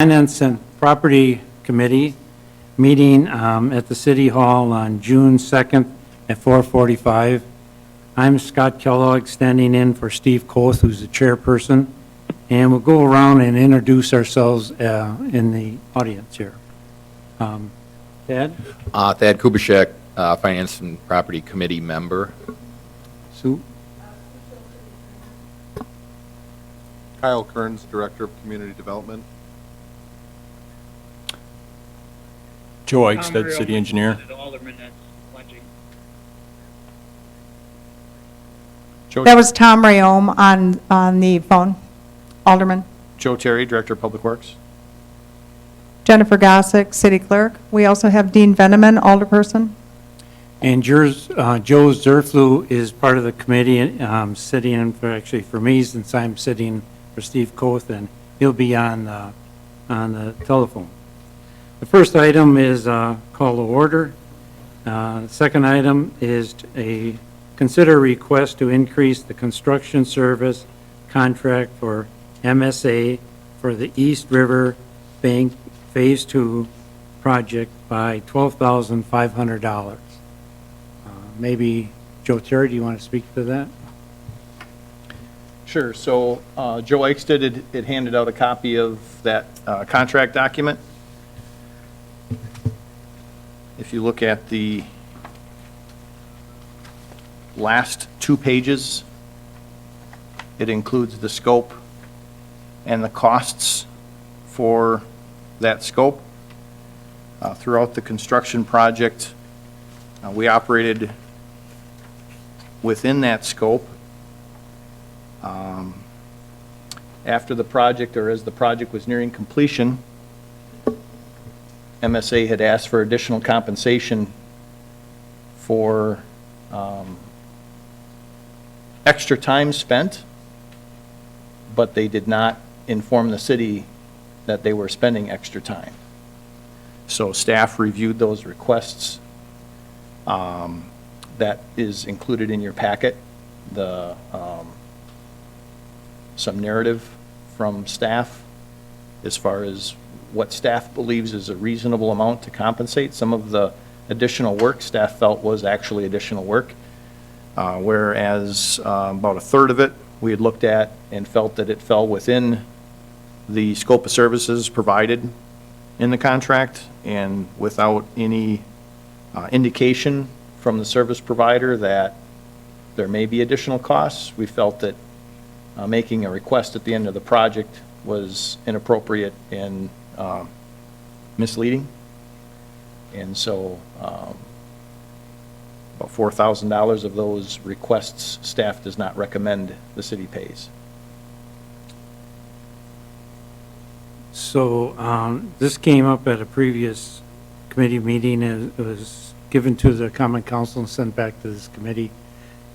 Finance and Property Committee meeting at the City Hall on June 2nd at 4:45. I'm Scott Kellogg, standing in for Steve Koth, who's the chairperson, and we'll go around and introduce ourselves in the audience here. Thad? Thad Kubishek, Finance and Property Committee member. Sue? Kyle Kearns, Director of Community Development. Joe Eichstead, City Engineer. That was Tom Rayom on the phone, Alderman. Joe Terry, Director of Public Works. Jennifer Gossick, City Clerk. We also have Dean Veneman, Alderperson. And Joe Zerflu is part of the committee, sitting in for me, since I'm sitting for Steve Koth, and he'll be on the telephone. The first item is call to order. The second item is consider request to increase the construction service contract for MSA for the East River Bank Phase 2 project by $12,500. Maybe Joe Terry, do you want to speak to that? Sure. So Joe Eichstead had handed out a copy of that contract document. If you look at the last 2 pages, it includes the scope and the costs for that scope. Throughout the construction project, we operated within that scope. After the project, or as the project was nearing completion, MSA had asked for additional compensation for extra time spent, but they did not inform the city that they were spending extra time. So staff reviewed those requests. That is included in your packet, some narrative from staff as far as what staff believes is a reasonable amount to compensate. Some of the additional work staff felt was actually additional work, whereas about a third of it we had looked at and felt that it fell within the scope of services provided in the contract, and without any indication from the service provider that there may be additional costs, we felt that making a request at the end of the project was inappropriate and misleading. And so about $4,000 of those requests staff does not recommend the city pays. So this came up at a previous committee meeting. It was given to the Common Council and sent back to this committee.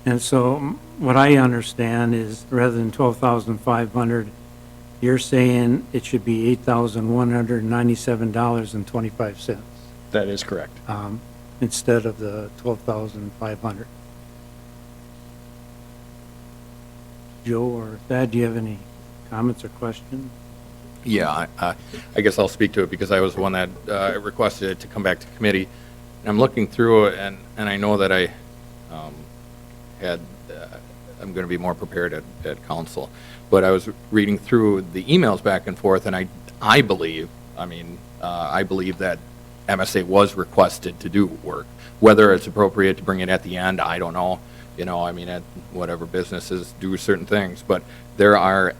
And so what I understand is, rather than $12,500, you're saying it should be $8,197.25. That is correct. Instead of the $12,500. Joe or Thad, do you have any comments or questions? Yeah, I guess I'll speak to it because I was the one that requested it to come back to committee. And I'm looking through it, and I know that I I'm going to be more prepared at council. But I was reading through the emails back and forth, and I believe that MSA was requested to do work. Whether it's appropriate to bring it at the end, I don't know. You know, I mean, at whatever businesses do certain things. But there are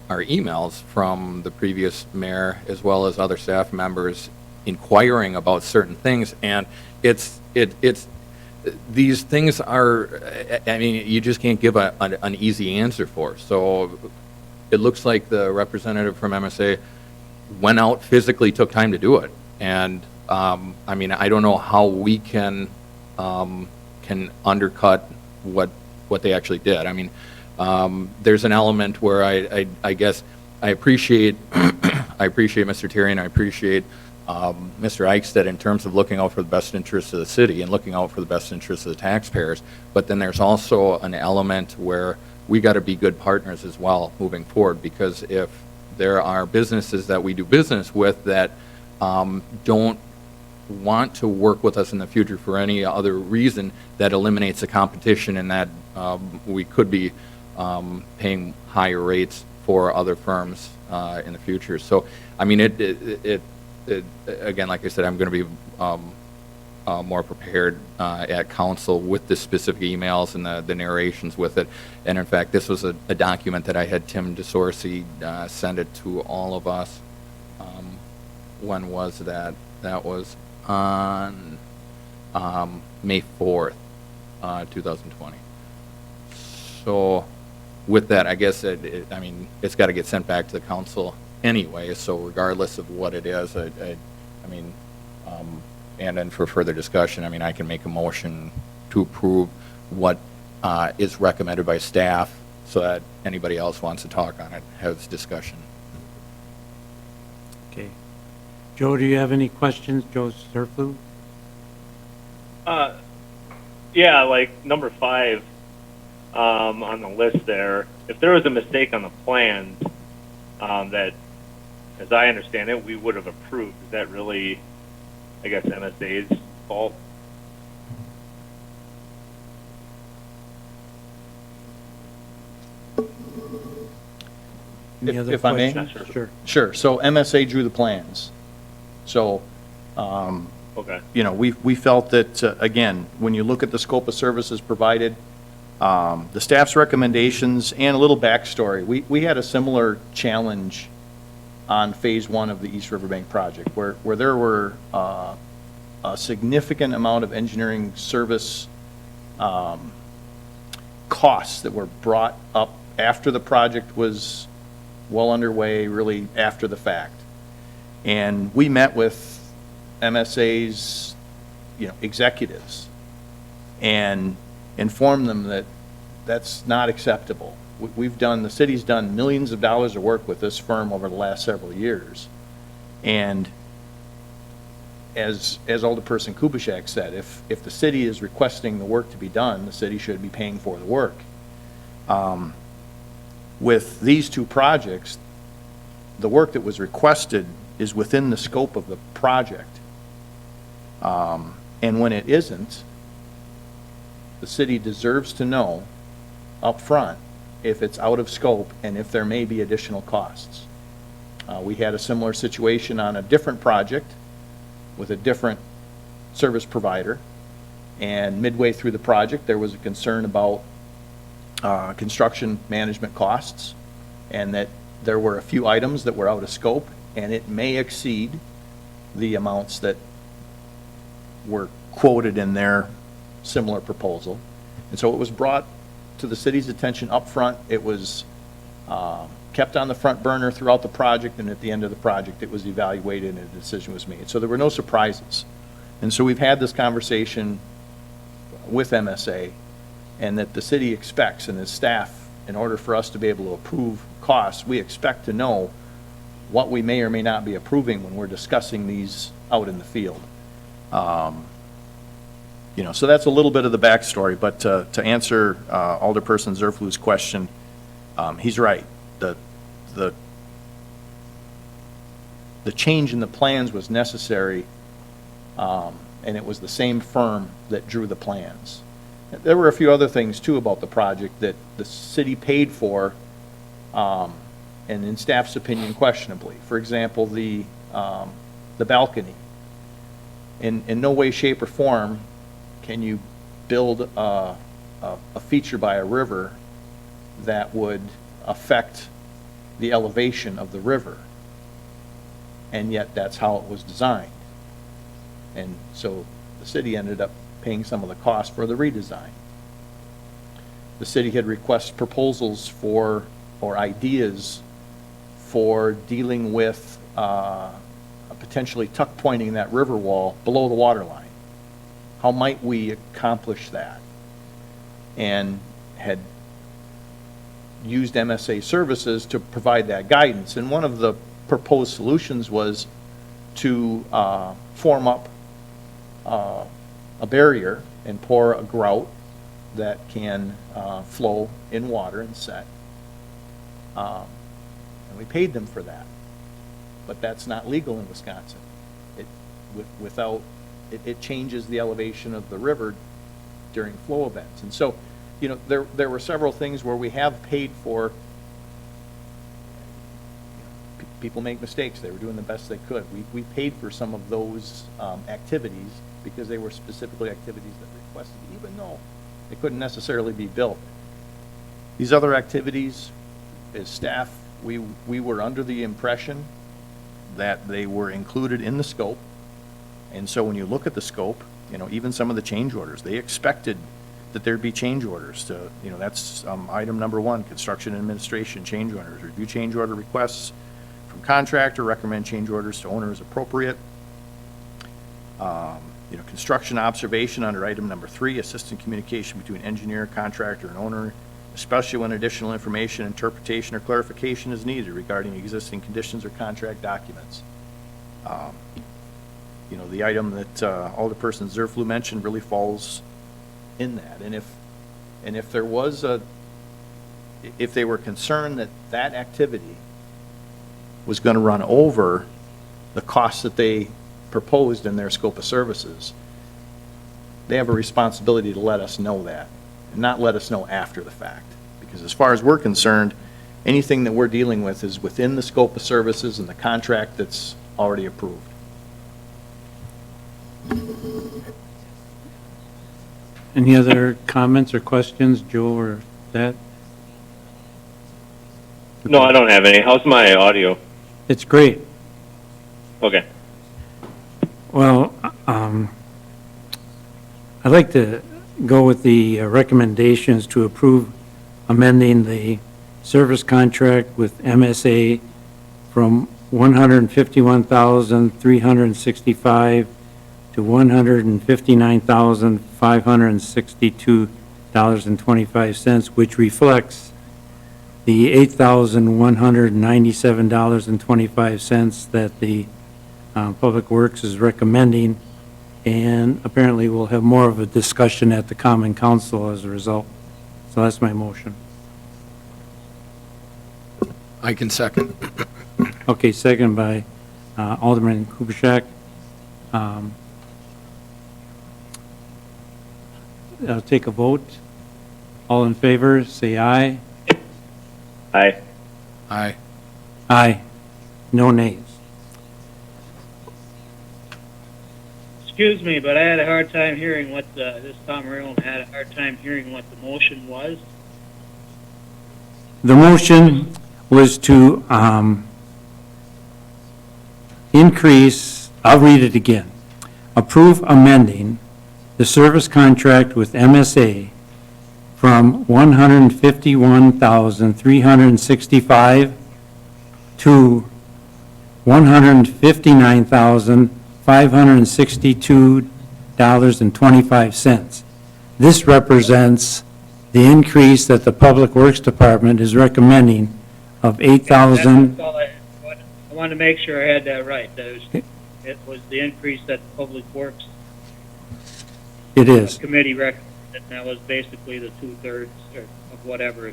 emails from the previous mayor as well as other staff members inquiring about certain things, and these things are, I mean, you just can't give an easy answer for. So it looks like the representative from MSA went out, physically took time to do it. And I mean, I don't know how we can undercut what they actually did. I mean, there's an element where I guess I appreciate I appreciate Mr. Terry, and I appreciate Mr. Eichstead in terms of looking out for the best interests of the city and looking out for the best interests of the taxpayers. But then there's also an element where we got to be good partners as well moving forward, because if there are businesses that we do business with that don't want to work with us in the future for any other reason that eliminates the competition, and that we could be paying higher rates for other firms in the future. So, I mean, it again, like I said, I'm going to be more prepared at council with the specific emails and the narrations with it. And in fact, this was a document that I had Tim DeSorcy send it to all of us. When was that? That was on May 4th, 2020. So with that, I guess, I mean, it's got to get sent back to the council anyway, so regardless of what it is, I mean, and then for further discussion, I mean, I can make a motion to approve what is recommended by staff, so that anybody else wants to talk on it has discussion. Okay. Joe, do you have any questions? Joe Zerflu? Yeah, like number 5 on the list there. If there was a mistake on the plans that, as I understand it, we would have approved, is that really, I guess, MSA's fault? Any other If I may? questions? Sure. Sure, so MSA drew the plans. So, Okay. you know, we felt that, again, when you look at the scope of services provided, the staff's recommendations, and a little backstory, we had a similar challenge on Phase 1 of the East Riverbank project, where there were a significant amount of engineering service costs that were brought up after the project was well underway, really after the fact. And we met with MSA's, you know, executives and informed them that that's not acceptable. The city's done millions of dollars of work with this firm over the last several years. And as Alderperson Kubaschak said, if the city is requesting the work to be done, the city should be paying for the work. With these two projects, the work that was requested is within the scope of the project. And when it isn't, the city deserves to know up front if it's out of scope and if there may be additional costs. We had a similar situation on a different project with a different service provider, and midway through the project, there was a concern about construction management costs, and that there were a few items that were out of scope, and it may exceed the amounts that were quoted in their similar proposal. And so it was brought to the city's attention up front. It was kept on the front burner throughout the project, and at the end of the project, it was evaluated and a decision was made. So there were no surprises. And so we've had this conversation with MSA, and that the city expects, and as staff, in order for us to be able to approve costs, we expect to know what we may or may not be approving when we're discussing these out in the field. You know, so that's a little bit of the backstory, but to answer Alderperson Zerflu's question, he's right. The change in the plans was necessary, and it was the same firm that drew the plans. There were a few other things too about the project that the city paid for, and in staff's opinion, questionably. For example, the balcony. In no way, shape, or form can you build a feature by a river that would affect the elevation of the river, and yet that's how it was designed. And so the city ended up paying some of the cost for the redesign. The city had requested proposals for, or ideas for dealing with potentially tuck pointing that river wall below the water line. How might we accomplish that? And had used MSA services to provide that guidance. And one of the proposed solutions was to form up a barrier and pour a grout that can flow in water and set. and we paid them for that. But that's not legal in Wisconsin. It changes the elevation of the river during flow events. And so, there were several things where we have paid for. People make mistakes. They were doing the best they could. We paid for some of those activities because they were specifically activities that requested, even though they couldn't necessarily be built. These other activities, as staff, we were under the impression that they were included in the scope. And so when you look at the scope, even some of the change orders, they expected that there'd be change orders to, that's item number 1, construction administration change orders, review change order requests from contractor, recommend change orders to owner as appropriate. Construction observation under item number 3, assistant communication between engineer, contractor, and owner, especially when additional information, interpretation, or clarification is needed regarding existing conditions or contract documents. The item that Alderperson Zerflu mentioned really falls in that. And if there was if they were concerned that that activity was going to run over the costs that they proposed in their scope of services, they have a responsibility to let us know that, and not let us know after the fact. Because as far as we're concerned, anything that we're dealing with is within the scope of services and the contract that's already approved. Any other comments or questions, Joe, or that? No, I don't have any. How's my audio? It's great. Okay. Well, I'd like to go with the recommendations to approve amending the service contract with MSA from $151,365 to $159,562.25, which reflects the $8,197.25 that the Public Works is recommending, and apparently we'll have more of a discussion at the Common Council as a result. So that's my motion. I can second. Okay, second by Alderman Kubaschak. I'll take a vote. All in favor, say aye. Aye. Aye. Aye. No nays. Excuse me, but I had a hard time hearing what this Tom Marilyn had a hard time hearing what the motion was. The motion was to increase, I'll read it again, approve amending the service contract with MSA from $151,365 to $159,562.25. This represents the increase that the Public Works Department is recommending of $8,000. That's all I wanted to make sure I had that right. It was the increase that the Public Works It is. Committee recommended, and that was basically the 2/3 of whatever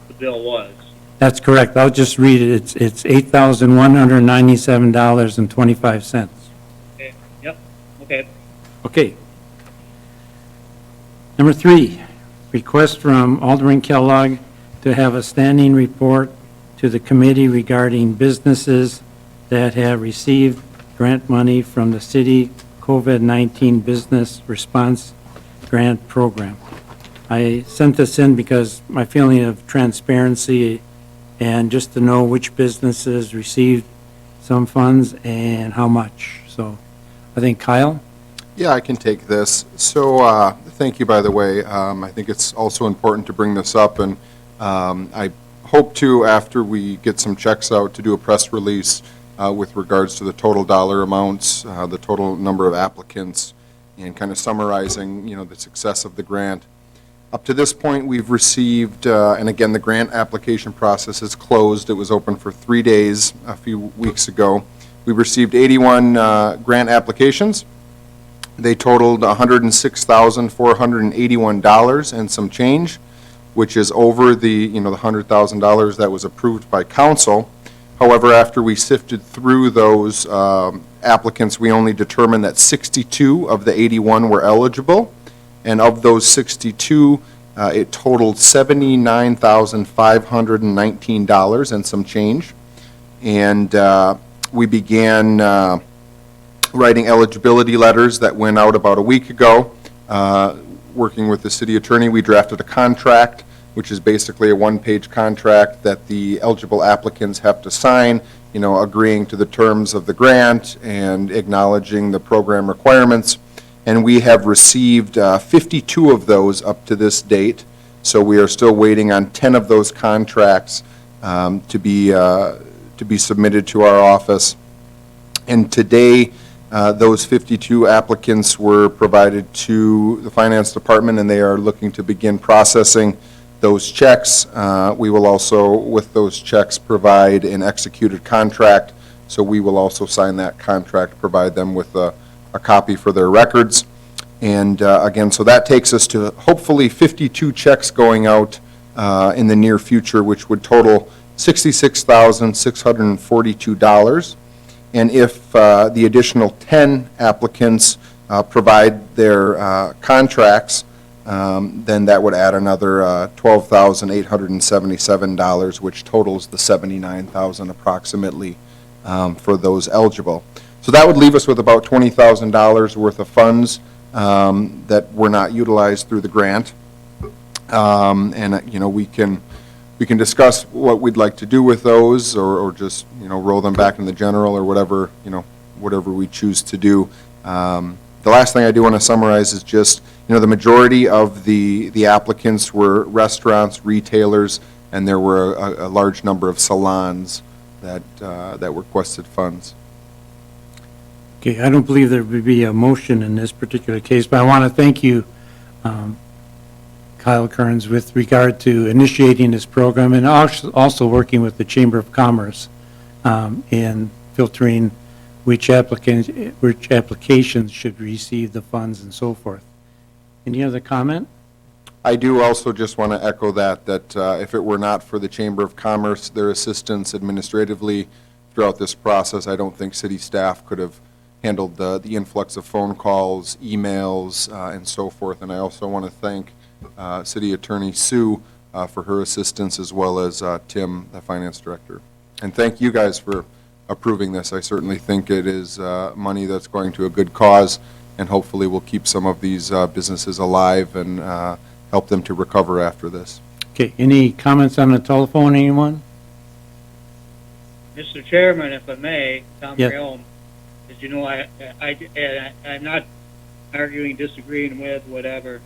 the bill was. That's correct. I'll just read it. It's $8,197.25. Okay. Yep. Okay. Okay. Number 3, request from Alderman Kellogg to have a standing report to the committee regarding businesses that have received grant money from the city COVID-19 Business Response Grant Program. I sent this in because my feeling of transparency and just to know which businesses received some funds and how much. So I think Kyle? Yeah, I can take this. So thank you, by the way. I think it's also important to bring this up, and I hope to, after we get some checks out, to do a press release with regards to the total dollar amounts, the total number of applicants, and kind of summarizing, the success of the grant. Up to this point, we've received, and again, the grant application process is closed. It was open for 3 days a few weeks ago. We received 81 grant applications. They totaled $106,481 and some change, which is over the, the $100,000 that was approved by council. However, after we sifted through those applicants, we only determined that 62 of the 81 were eligible, and of those 62, it totaled $79,519 and some change. And we began writing eligibility letters that went out about a week ago. Working with the city attorney, we drafted a contract, which is basically a one-page contract that the eligible applicants have to sign, you know, agreeing to the terms of the grant and acknowledging the program requirements. And we have received 52 of those up to this date. So we are still waiting on 10 of those contracts to be submitted to our office. And today, those 52 applicants were provided to the finance department, and they are looking to begin processing those checks. We will also, with those checks, provide an executed contract. So we will also sign that contract, provide them with a copy for their records. And again, so that takes us to hopefully 52 checks going out in the near future, which would total $66,642. And if the additional 10 applicants provide their contracts, then that would add another $12,877, which totals the $79,000 approximately for those eligible. So that would leave us with about $20,000 worth of funds that were not utilized through the grant. And you know, we can discuss what we'd like to do with those, or just, you know, roll them back in the general, or whatever, you know, whatever we choose to do. The last thing I do want to summarize is just, you know, the majority of the applicants were restaurants, retailers, and there were a large number of salons that requested funds. Okay, I don't believe there would be a motion in this particular case, but I want to thank you, Kyle Kearns, with regard to initiating this program and also working with the Chamber of Commerce in filtering which applications should receive the funds and so forth. Any other comment? I do also just want to echo that if it were not for the Chamber of Commerce, their assistance administratively throughout this process, I don't think city staff could have handled the influx of phone calls, emails, and so forth. And I also want to thank City Attorney Sue for her assistance, as well as Tim, the Finance Director. And thank you guys for approving this. I certainly think it is money that's going to a good cause, and hopefully will keep some of these businesses alive and help them to recover after this. Okay, any comments on the telephone, anyone? Mr. Chairman, if I may, Tom Yeah. Realm, as you know, I'm not arguing, disagreeing with, whatever.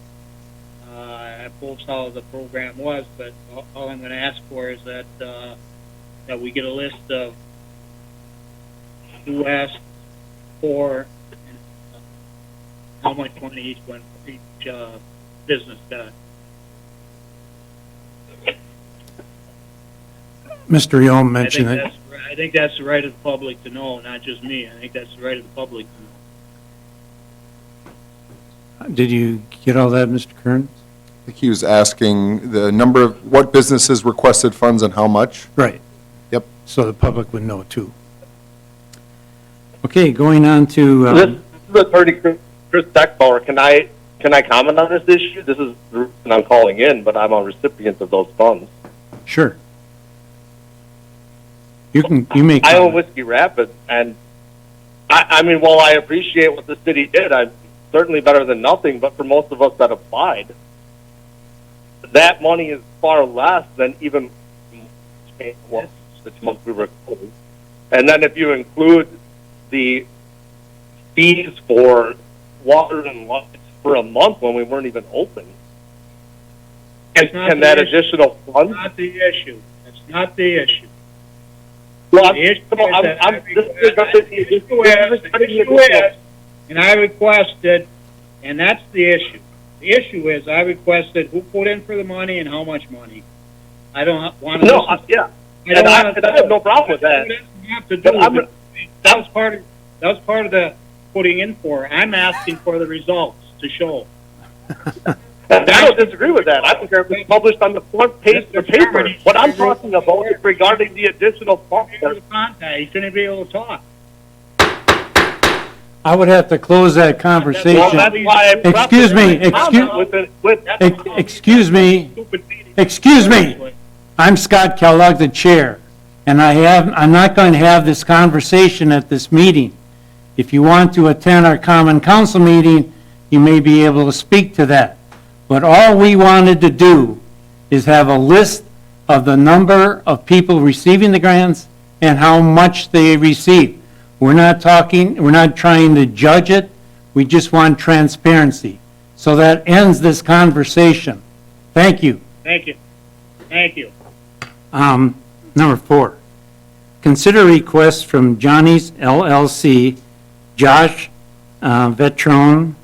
I post how the program was, but all I'm going to ask for is that we get a list of who asked for and how much money each business got. Mr. Yom mentioned that. I think that's the right of the public to know, not just me. I think that's the right of the public to know. Did you get all that, Mr. Kearns? I think he was asking the number of, what businesses requested funds and how much? Right. Yep. So the public would know too. Okay, going on to, This is Attorney Chris Techbauer. Can I comment on this issue? This is the reason I'm calling in, but I'm a recipient of those funds. sure. You may I own comment. Whiskey Rapids, and I mean, while I appreciate what the city did, I'm certainly better than nothing, but for most of us that applied, that money is far less than even 6 months we were closed. And then if you include the fees for water and lights for a month when we weren't even open, can that additional fund? That's not the issue. That's not the issue. Well, The issue is and I requested, and that's the issue. The issue is I requested who put in for the money and how much money. I don't want to. No, yeah. And I have no problem with that. That was part of the putting in for. I'm asking for the results to show. I don't disagree with that. I don't care if it's published on the front page of the paper. What I'm talking about is regarding the additional funds. He shouldn't be able to talk. I would have to close that Well, conversation. that's why I Excuse me, excuse me, excuse me. I'm Scott Kellogg, the chair, and I'm not going to have this conversation at this meeting. If you want to attend our common council meeting, you may be able to speak to that. But all we wanted to do is have a list of the number of people receiving the grants and how much they receive. We're not trying to judge it, we just want transparency. So that ends this conversation. Thank you. Thank you. Thank you. Number 4, consider request from Johnny's LLC, Josh Vetrone,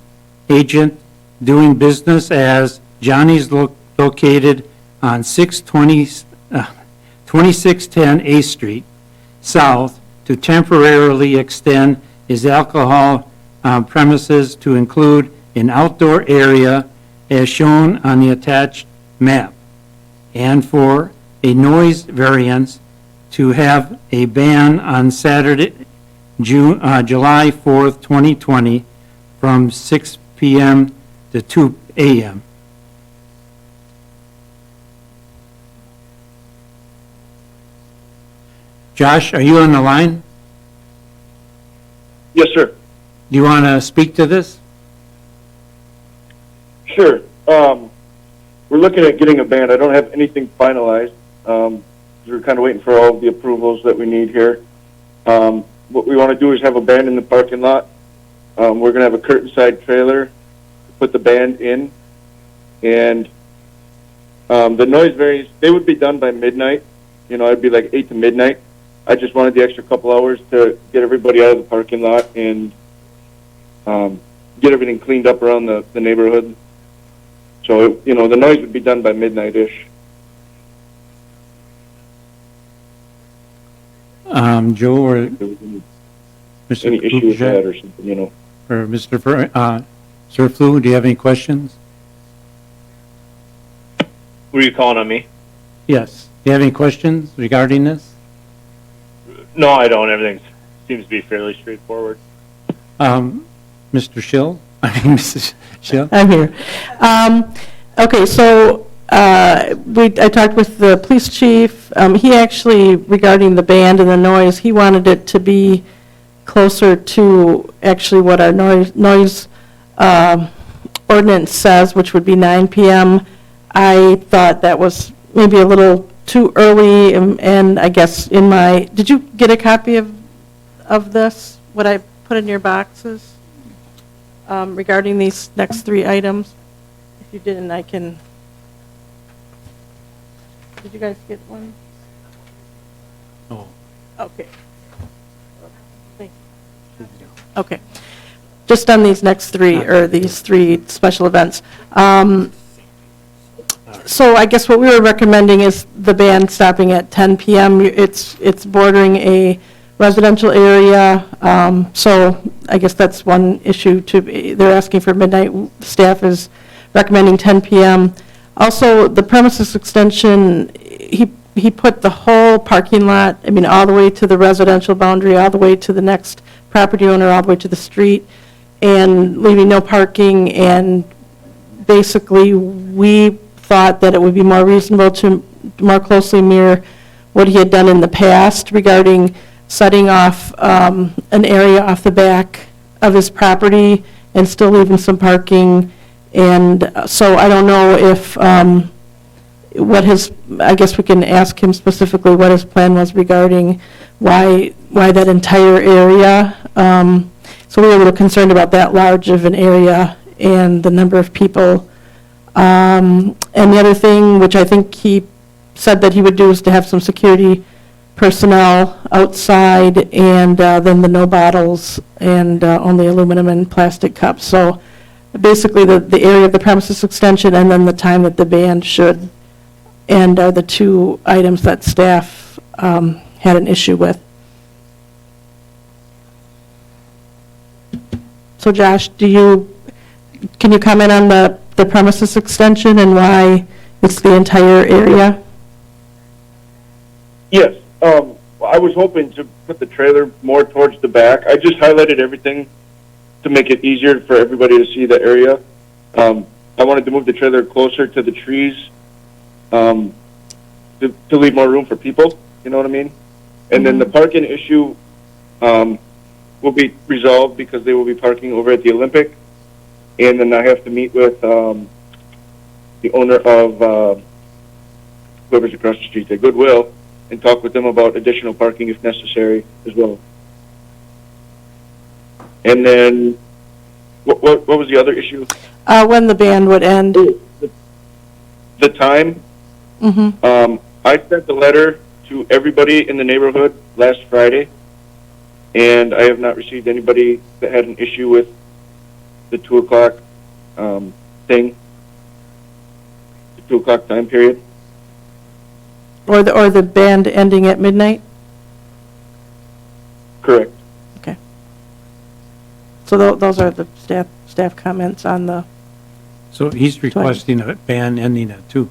agent, doing business as Johnny's located on 2610 A Street, South, to temporarily extend his alcohol premises to include an outdoor area as shown on the attached map, and for a noise variance to have a ban on Saturday, July 4th, 2020, from 6 p.m. to 2 a.m. Josh, are you on the line? Yes, sir. Do you want to speak to this? Sure. We're looking at getting a ban. I don't have anything finalized. We're kind of waiting for all of the approvals that we need here. What we want to do is have a band in the parking lot. We're going to have a curtain side trailer to put the band in. And the noise variance, they would be done by midnight. You know, it'd be like 8 to midnight. I just wanted the extra couple hours to get everybody out of the parking lot and get everything cleaned up around the neighborhood. So, you know, the noise would be done by midnight-ish. Joe or If there was Mr. any issue with Kujac that or something, you know. or Mr. Zerflu, do you have any questions? Were you calling on me? Yes. Do you have any questions regarding this? No, I don't. Everything seems to be fairly straightforward. Mr. Schill? I mean, Mrs. Schill? I'm here. Okay, so I talked with the police chief. He actually, regarding the band and the noise, he wanted it to be closer to actually what our noise ordinance says, which would be 9 p.m. I thought that was maybe a little too early, and I guess in my, did you get a copy of this, what I put in your boxes regarding these next 3 items? If you didn't, I can, did you guys get one? Oh. Okay. Thank you. Okay. Just on these next 3, or these 3 special events. So I guess what we were recommending is the band stopping at 10 p.m. It's bordering a residential area, so I guess that's one issue. They're asking for midnight. Staff is recommending 10 p.m. Also, the premises extension, he put the whole parking lot, I mean, all the way to the residential boundary, all the way to the next property owner, all the way to the street, and leaving no parking. And basically, we thought that it would be more reasonable to more closely mirror what he had done in the past regarding setting off an area off the back of his property and still leaving some parking. And so I don't know if I guess we can ask him specifically what his plan was regarding why that entire area. So we were a little concerned about that large of an area and the number of people. And the other thing, which I think he said that he would do, is to have some security personnel outside, and then the no bottles and only aluminum and plastic cups. So basically the area of the premises extension and then the time that the band should end are the 2 items that staff had an issue with. So Josh, can you comment on the the premises extension and why it's the entire area? Yes, I was hoping to put the trailer more towards the back. I just highlighted everything to make it easier for everybody to see the area. I wanted to move the trailer closer to the trees, to leave more room for people, you know what I mean? And then the parking issue, will be resolved because they will be parking over at the Olympic. And then I have to meet with, the owner of, whoever's across the street, the Goodwill, and talk with them about additional parking if necessary as well. And then, what was the other issue? When the band would end? The time. I sent the letter to everybody in the neighborhood last Friday, and I have not received anybody that had an issue with the 2 o'clock thing, the 2 o'clock time period. Or the band ending at midnight? Correct. Okay. So those are the staff comments on the, So he's requesting a ban ending at 2.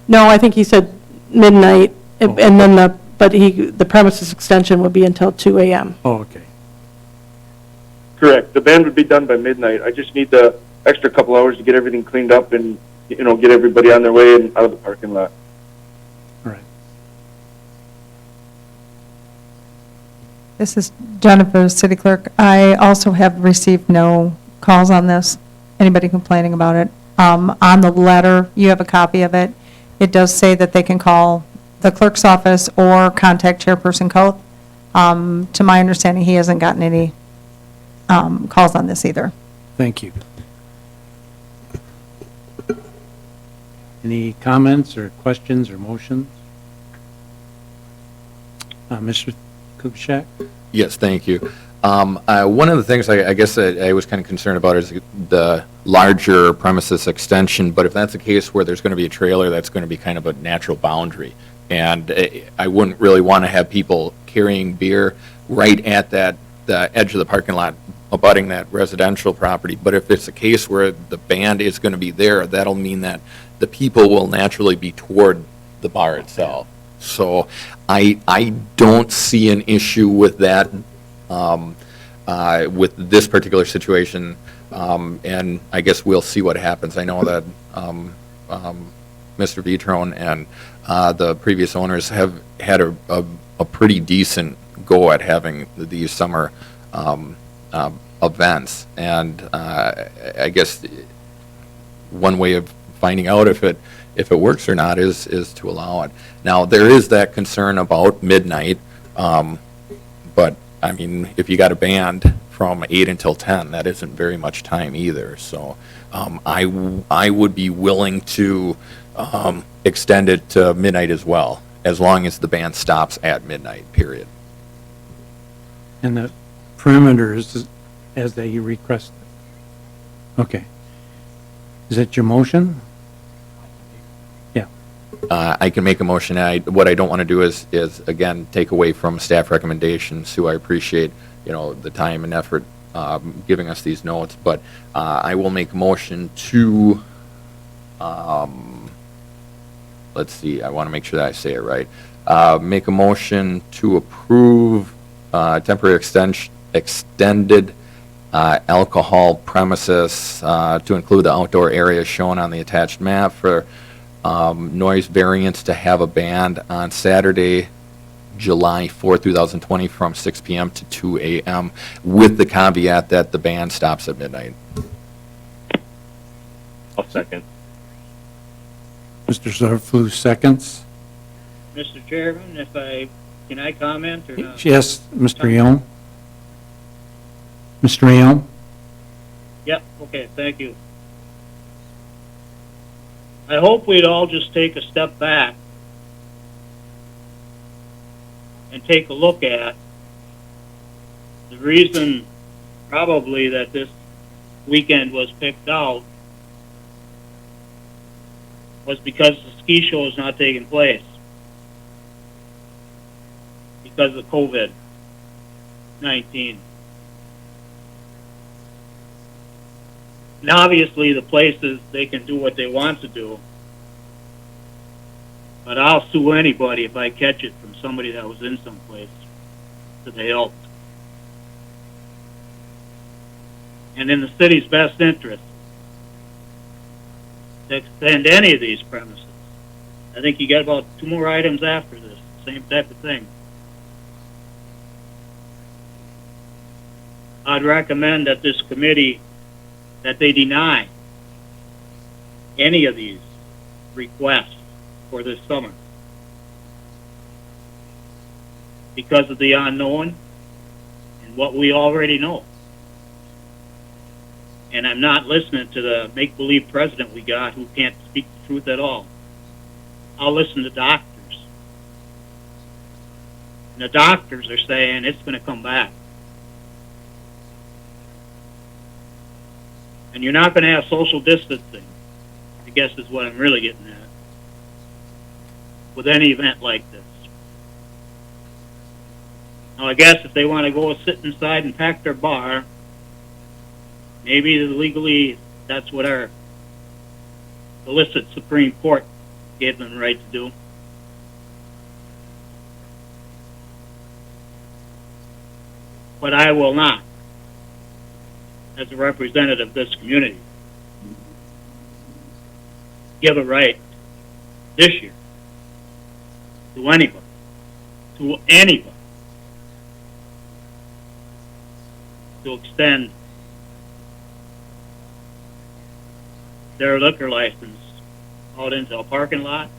no, I think he said midnight, and then the premises extension would be until 2 a.m. Oh, okay. Correct. The band would be done by midnight. I just need the extra couple hours to get everything cleaned up and, you know, get everybody on their way and out of the parking lot. All right. This is Jennifer, City Clerk. I also have received no calls on this, anybody complaining about it. On the letter, you have a copy of it. It does say that they can call the clerk's office or contact Chairperson Coth. To my understanding, he hasn't gotten any calls on this either. Thank you. Any comments or questions or motions? Mr. Kubiszak? Yes, thank you. One of the things I guess I was kind of concerned about is the larger premises extension, but if that's the case where there's going to be a trailer, that's going to be kind of a natural boundary. And I wouldn't really want to have people carrying beer right at the edge of the parking lot, abutting that residential property. But if it's a case where the band is going to be there, that'll mean that the people will naturally be toward the bar itself. So I don't see an issue with that, with this particular situation, and I guess we'll see what happens. I know that Mr. Vitrone and the previous owners have had a pretty decent go at having these summer events, and I guess one way of finding out if it works or not is to allow it. Now, there is that concern about midnight, but I mean, if you got a band from 8 until 10, that isn't very much time either. So I would be willing to extend it to midnight as well, as long as the band stops at midnight, period. And the perimeters as they requested. Okay. Is that your motion? Yeah. I can make a motion. What I don't want to do is again, take away from staff recommendations, who I appreciate, the time and effort giving us these notes, but I will make a motion to, let's see, I want to make sure that I say it right. Make a motion to approve temporary extended alcohol premises to include the outdoor area shown on the attached map for noise variance to have a band on Saturday, July 4th, 2020 from 6 p.m. to 2 a.m. with the caveat that the band stops at midnight. I'll second. Mr. Zarflu seconds. Mr. Chairman, can I comment or not? Yes, Mr. Young. Mr. Young? Yep, okay, thank you. I hope we'd all just take a step back and take a look at the reason probably that this weekend was picked out was because the ski show is not taking place because of COVID-19. And obviously, the places, they can do what they want to do. But I'll sue anybody if I catch it from somebody that was in some place that they helped. And in the city's best interest, to extend any of these premises. I think you got about 2 more items after this, same type of thing. I'd recommend that this committee, that they deny any of these requests for this summer because of the unknown and what we already know. And I'm not listening to the make-believe president we got who can't speak the truth at all. I'll listen to doctors. And the doctors are saying it's going to come back. And you're not going to have social distancing, I guess is what I'm really getting at, with any event like this. Now, I guess if they want to go sit inside and pack their bar, maybe legally that's what our illicit Supreme Court gave them the right to do. But I will not, as a representative of this community, give a right this year to anybody, to extend their liquor license out into a parking lot,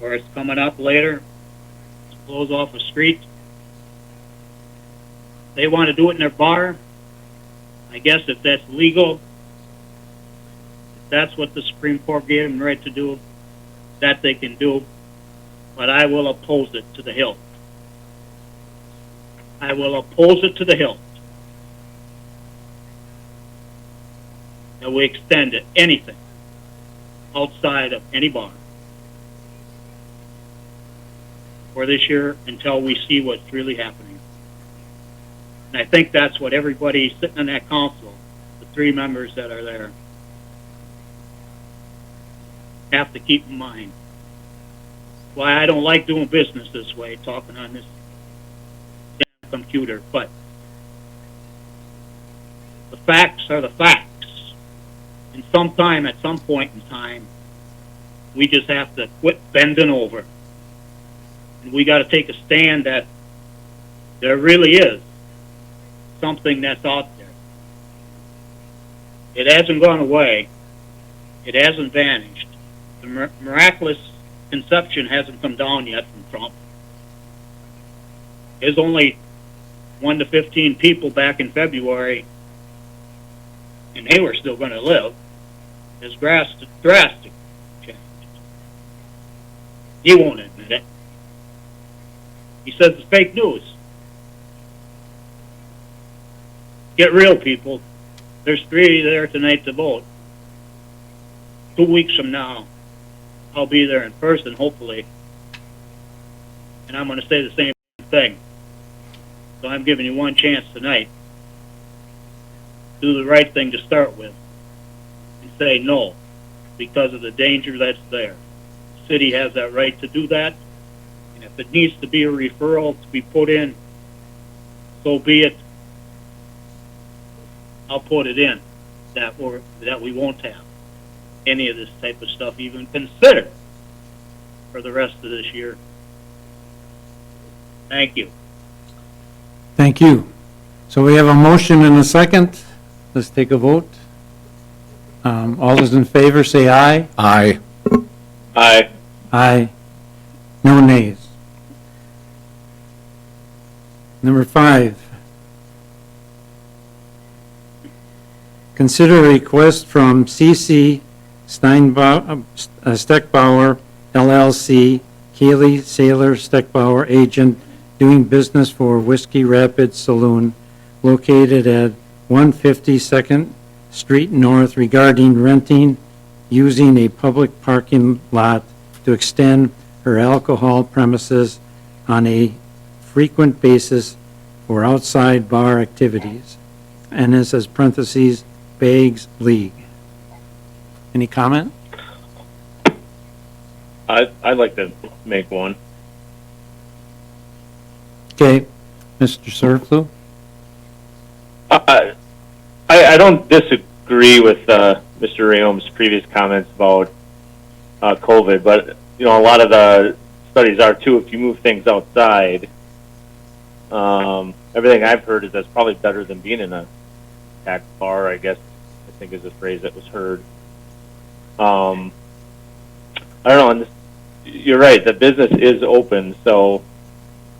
or it's coming up later to close off a street. They want to do it in their bar. I guess if that's legal, if that's what the Supreme Court gave them the right to do, that they can do. But I will oppose it to the hilt. I will oppose it to the hilt. That we extend it, anything outside of any bar for this year until we see what's really happening. And I think that's what everybody sitting in that council, the 3 members that are there, have to keep in mind. Why I don't like doing business this way, talking on this damn computer, but the facts are the facts. And sometime, at some point in time, we just have to quit bending over. And we got to take a stand that there really is something that's out there. It hasn't gone away. It hasn't vanished. The miraculous conception hasn't come down yet from Trump. There's only 1 to 15 people back in February, and they were still going to live. There's drastic change. He won't admit it. He says it's fake news. Get real, people. There's 3 there tonight to vote. 2 weeks from now, I'll be there in person, hopefully. And I'm going to say the same thing. So I'm giving you one chance tonight. Do the right thing to start with. And say no, because of the danger that's there. The city has that right to do that. And if it needs to be a referral to be put in, so be it. I'll put it in that we won't have any of this type of stuff even considered for the rest of this year. Thank you. Thank you. So we have a motion and a second. Let's take a vote. All those in favor say aye. Aye. Aye. Aye. No nays. Number 5. Consider a request from C.C. Steckbauer LLC, Kaylee Sailor Steckbauer agent, doing business for Whiskey Rapids Saloon, located at 150 2nd Street North, regarding renting using a public parking lot to extend her alcohol premises on a frequent basis for outside bar activities. And this says parentheses, Bags League. Any comment? I'd like to make one. Okay, Mr. Surflu? I don't disagree with Mr. Rayom's previous comments about COVID, but you know, a lot of the studies are too, if you move things outside, everything I've heard is that's probably better than being in a packed bar, I guess, I think is the phrase that was heard. I don't know, and this, you're right, the business is open, so,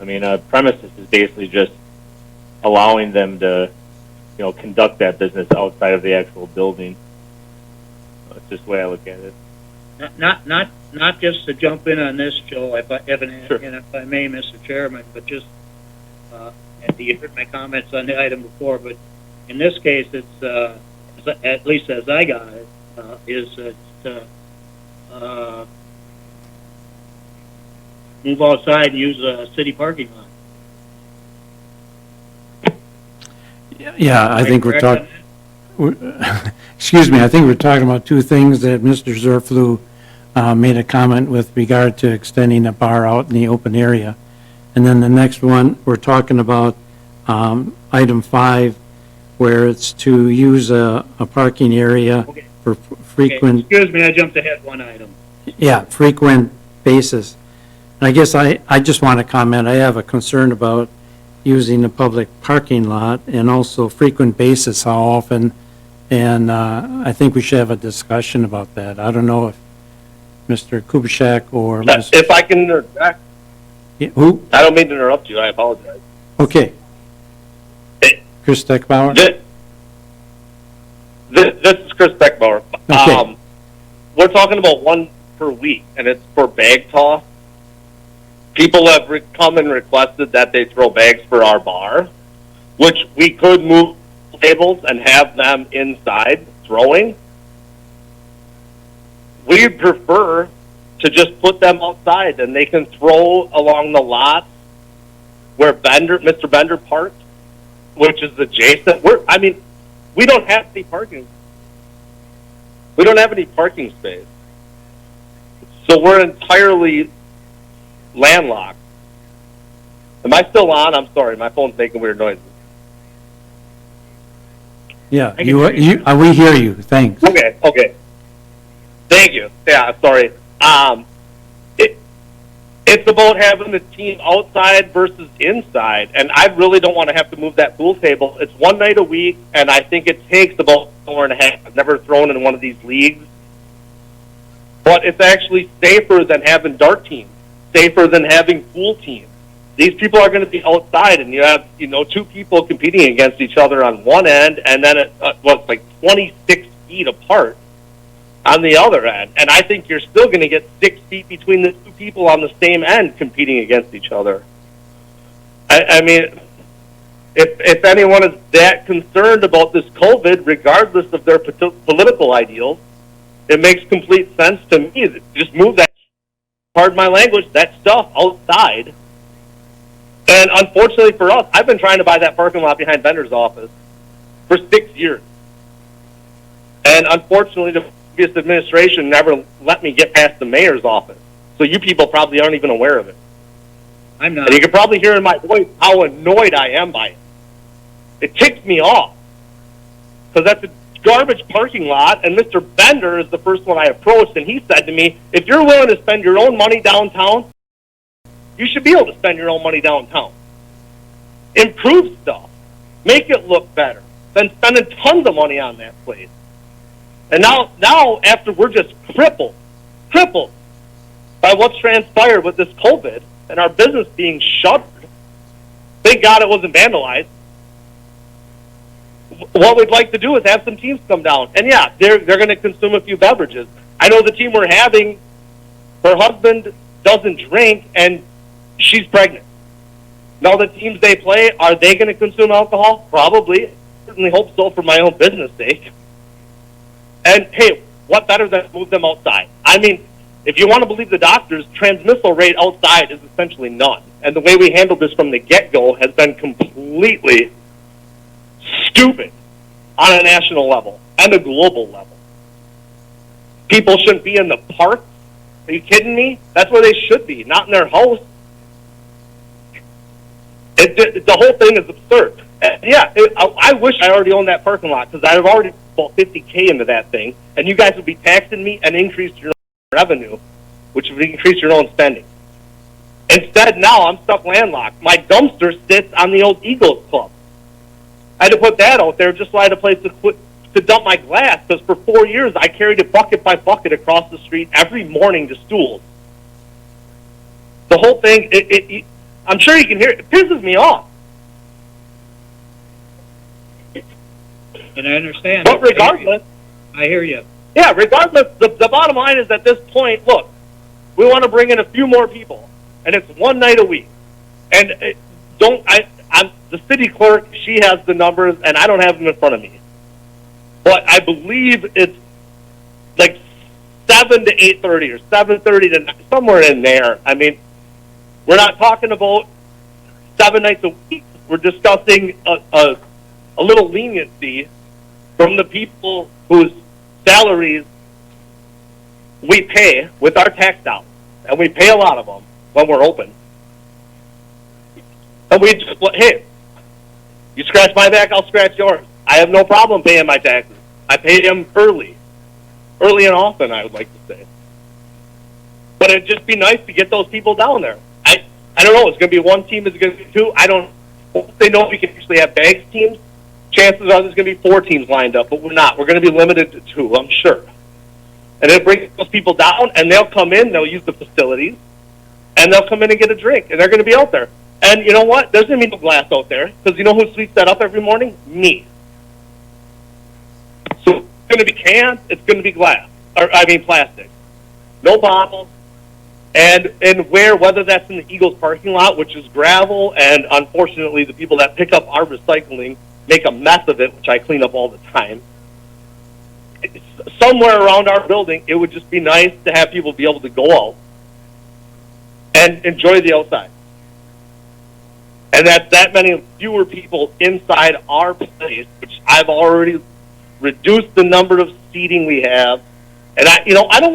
I mean, premises is basically just allowing them to, you know, conduct that business outside of the actual building. That's just the way I look at it. Not just to jump in on this, Joe, Sure. and if I may, Mr. Chairman, but just, and you heard my comments on the item before, but in this case, it's, at least as I got it, is to move outside and use a city parking lot. Yeah, I think we're correct talking, excuse me, I think we're talking about two things that Mr. Zerflu made a comment with regard to extending a bar out in the open area. And then the next one, we're talking about item 5, where it's to use a parking area Okay. for frequent, Excuse me, I jumped ahead one item. yeah, frequent basis. And I guess I just want to comment, I have a concern about using the public parking lot and also frequent basis, how often, and I think we should have a discussion about that. I don't know if Mr. Kubitschek or Mr. If I can interject, Who? I don't mean to interrupt you, I apologize. Okay. Chris Steckbauer? This is Chris Beckbauer. Okay. We're talking about one per week, and it's for bag toss. People have come and requested that they throw bags for our bar, which we could move tables and have them inside throwing. We'd prefer to just put them outside, and they can throw along the lot where Mr. Bender parked, which is adjacent. We don't have any parking. We don't have any parking space. So we're entirely landlocked. Am I still on? I'm sorry, my phone's making weird noises. Yeah, I can hear we hear you, thanks. Okay. Thank you. Yeah, sorry. It's about having the team outside versus inside, and I really don't want to have to move that pool table. It's one night a week, and I think it takes about an hour and a half. I've never thrown in one of these leagues, but it's actually safer than having dart teams, safer than having pool teams. These people are going to be outside, and you have, two people competing against each other on one end, and then it's like 26 feet apart on the other end. And I think you're still going to get 6 feet between the two people on the same end competing against each other. I mean, if anyone is that concerned about this COVID, regardless of their political ideals, it makes complete sense to me to just move that, pardon my language, that stuff outside. And unfortunately for us, I've been trying to buy that parking lot behind Bender's office for 6 years. And unfortunately, the previous administration never let me get past the mayor's office. So you people probably aren't even aware of it. I'm not. And you can probably hear in my voice how annoyed I am by it. It ticks me off. Because that's a garbage parking lot, and Mr. Bender is the first one I approached, and he said to me, if you're willing to spend your own money downtown, you should be able to spend your own money downtown. Improve stuff. Make it look better than spending tons of money on that place. And now after we're just crippled by what's transpired with this COVID and our business being shuttered, thank God it wasn't vandalized. What we'd like to do is have some teams come down. And yeah, they're going to consume a few beverages. I know the team we're having, her husband doesn't drink and she's pregnant. Now the teams they play, are they going to consume alcohol? Probably. I certainly hope so for my own business sake. And hey, what better than move them outside? I mean, if you want to believe the doctors, transmissal rate outside is essentially none. And the way we handled this from the get-go has been completely stupid on a national level. on a global level. People shouldn't be in the parks. Are you kidding me? That's where they should be, not in their house. The whole thing is absurd. Yeah, I wish I already owned that parking lot because I've already put $50K into that thing, and you guys would be taxing me and increased your revenue, which would increase your own spending. Instead, now I'm stuck landlocked. My dumpster sits on the old Eagles Club. I had to put that out there just so I had a place to dump my glass, because for 4 years I carried it bucket by bucket across the street every morning to stools. The whole thing, I'm sure you can hear it. It pisses me off. And I understand. But regardless, I hear you. yeah, regardless, the bottom line is at this point, look, we want to bring in a few more people, and it's one night a week. And I'm the city clerk, she has the numbers, and I don't have them in front of me. But I believe it's like 7 to 8:30 or 7:30 to 9, somewhere in there. I mean, we're not talking about 7 nights a week. We're discussing a little leniency from the people whose salaries we pay with our tax dollars, and we pay a lot of them when we're open. And we just, hey, you scratch my back, I'll scratch yours. I have no problem paying my taxes. I pay them early and often, I would like to say. But it'd just be nice to get those people down there. I don't know, it's going to be one team, is it going to be two? I don't know. If they know we can actually have bags teams, chances are there's going to be 4 teams lined up, but we're not. We're going to be limited to 2, I'm sure. And it brings those people down, and they'll come in, they'll use the facilities, and they'll come in and get a drink, and they're going to be out there. And you know what? There's going to be no glass out there, because you know who sweeps that up every morning? Me. So it's going to be cans, it's going to be glass, plastic. No bottles. And whether that's in the Eagles parking lot, which is gravel, and unfortunately the people that pick up our recycling make a mess of it, which I clean up all the time. Somewhere around our building, it would just be nice to have people be able to go out and enjoy the outside. And that many fewer people inside our place, which I've already reduced the number of seating we have. And I don't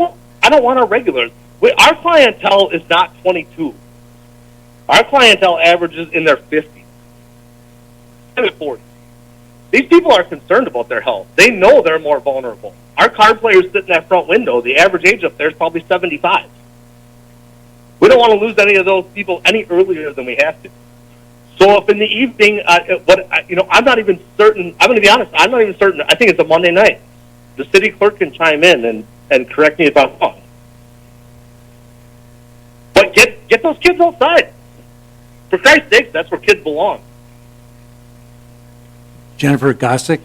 want our regulars. Our clientele is not 22. Our clientele averages in their 50s, and 40s. These people are concerned about their health. They know they're more vulnerable. Our card players sit in that front window. The average age up there is probably 75. We don't want to lose any of those people any earlier than we have to. So if in the evening, I'm not even certain. I'm going to be honest. I'm not even certain. I think it's a Monday night. The city clerk can chime in and correct me if I'm wrong. But get those kids outside. For Christ's sakes, that's where kids belong. Jennifer Gossick?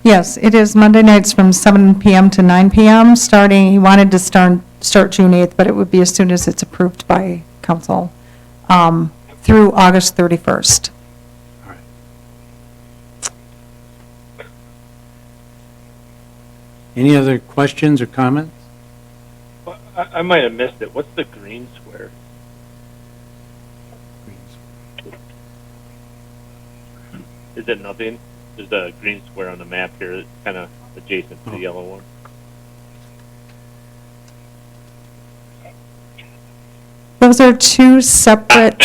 Yes, it is Monday nights from 7 p.m. to 9 p.m. He wanted to start June 8th, but it would be as soon as it's approved by council, through August 31st. All right. Any other questions or comments? I might have missed it. What's the green square? Is it nothing? There's a green square on the map here that's kind of adjacent to the yellow one. Those are two separate,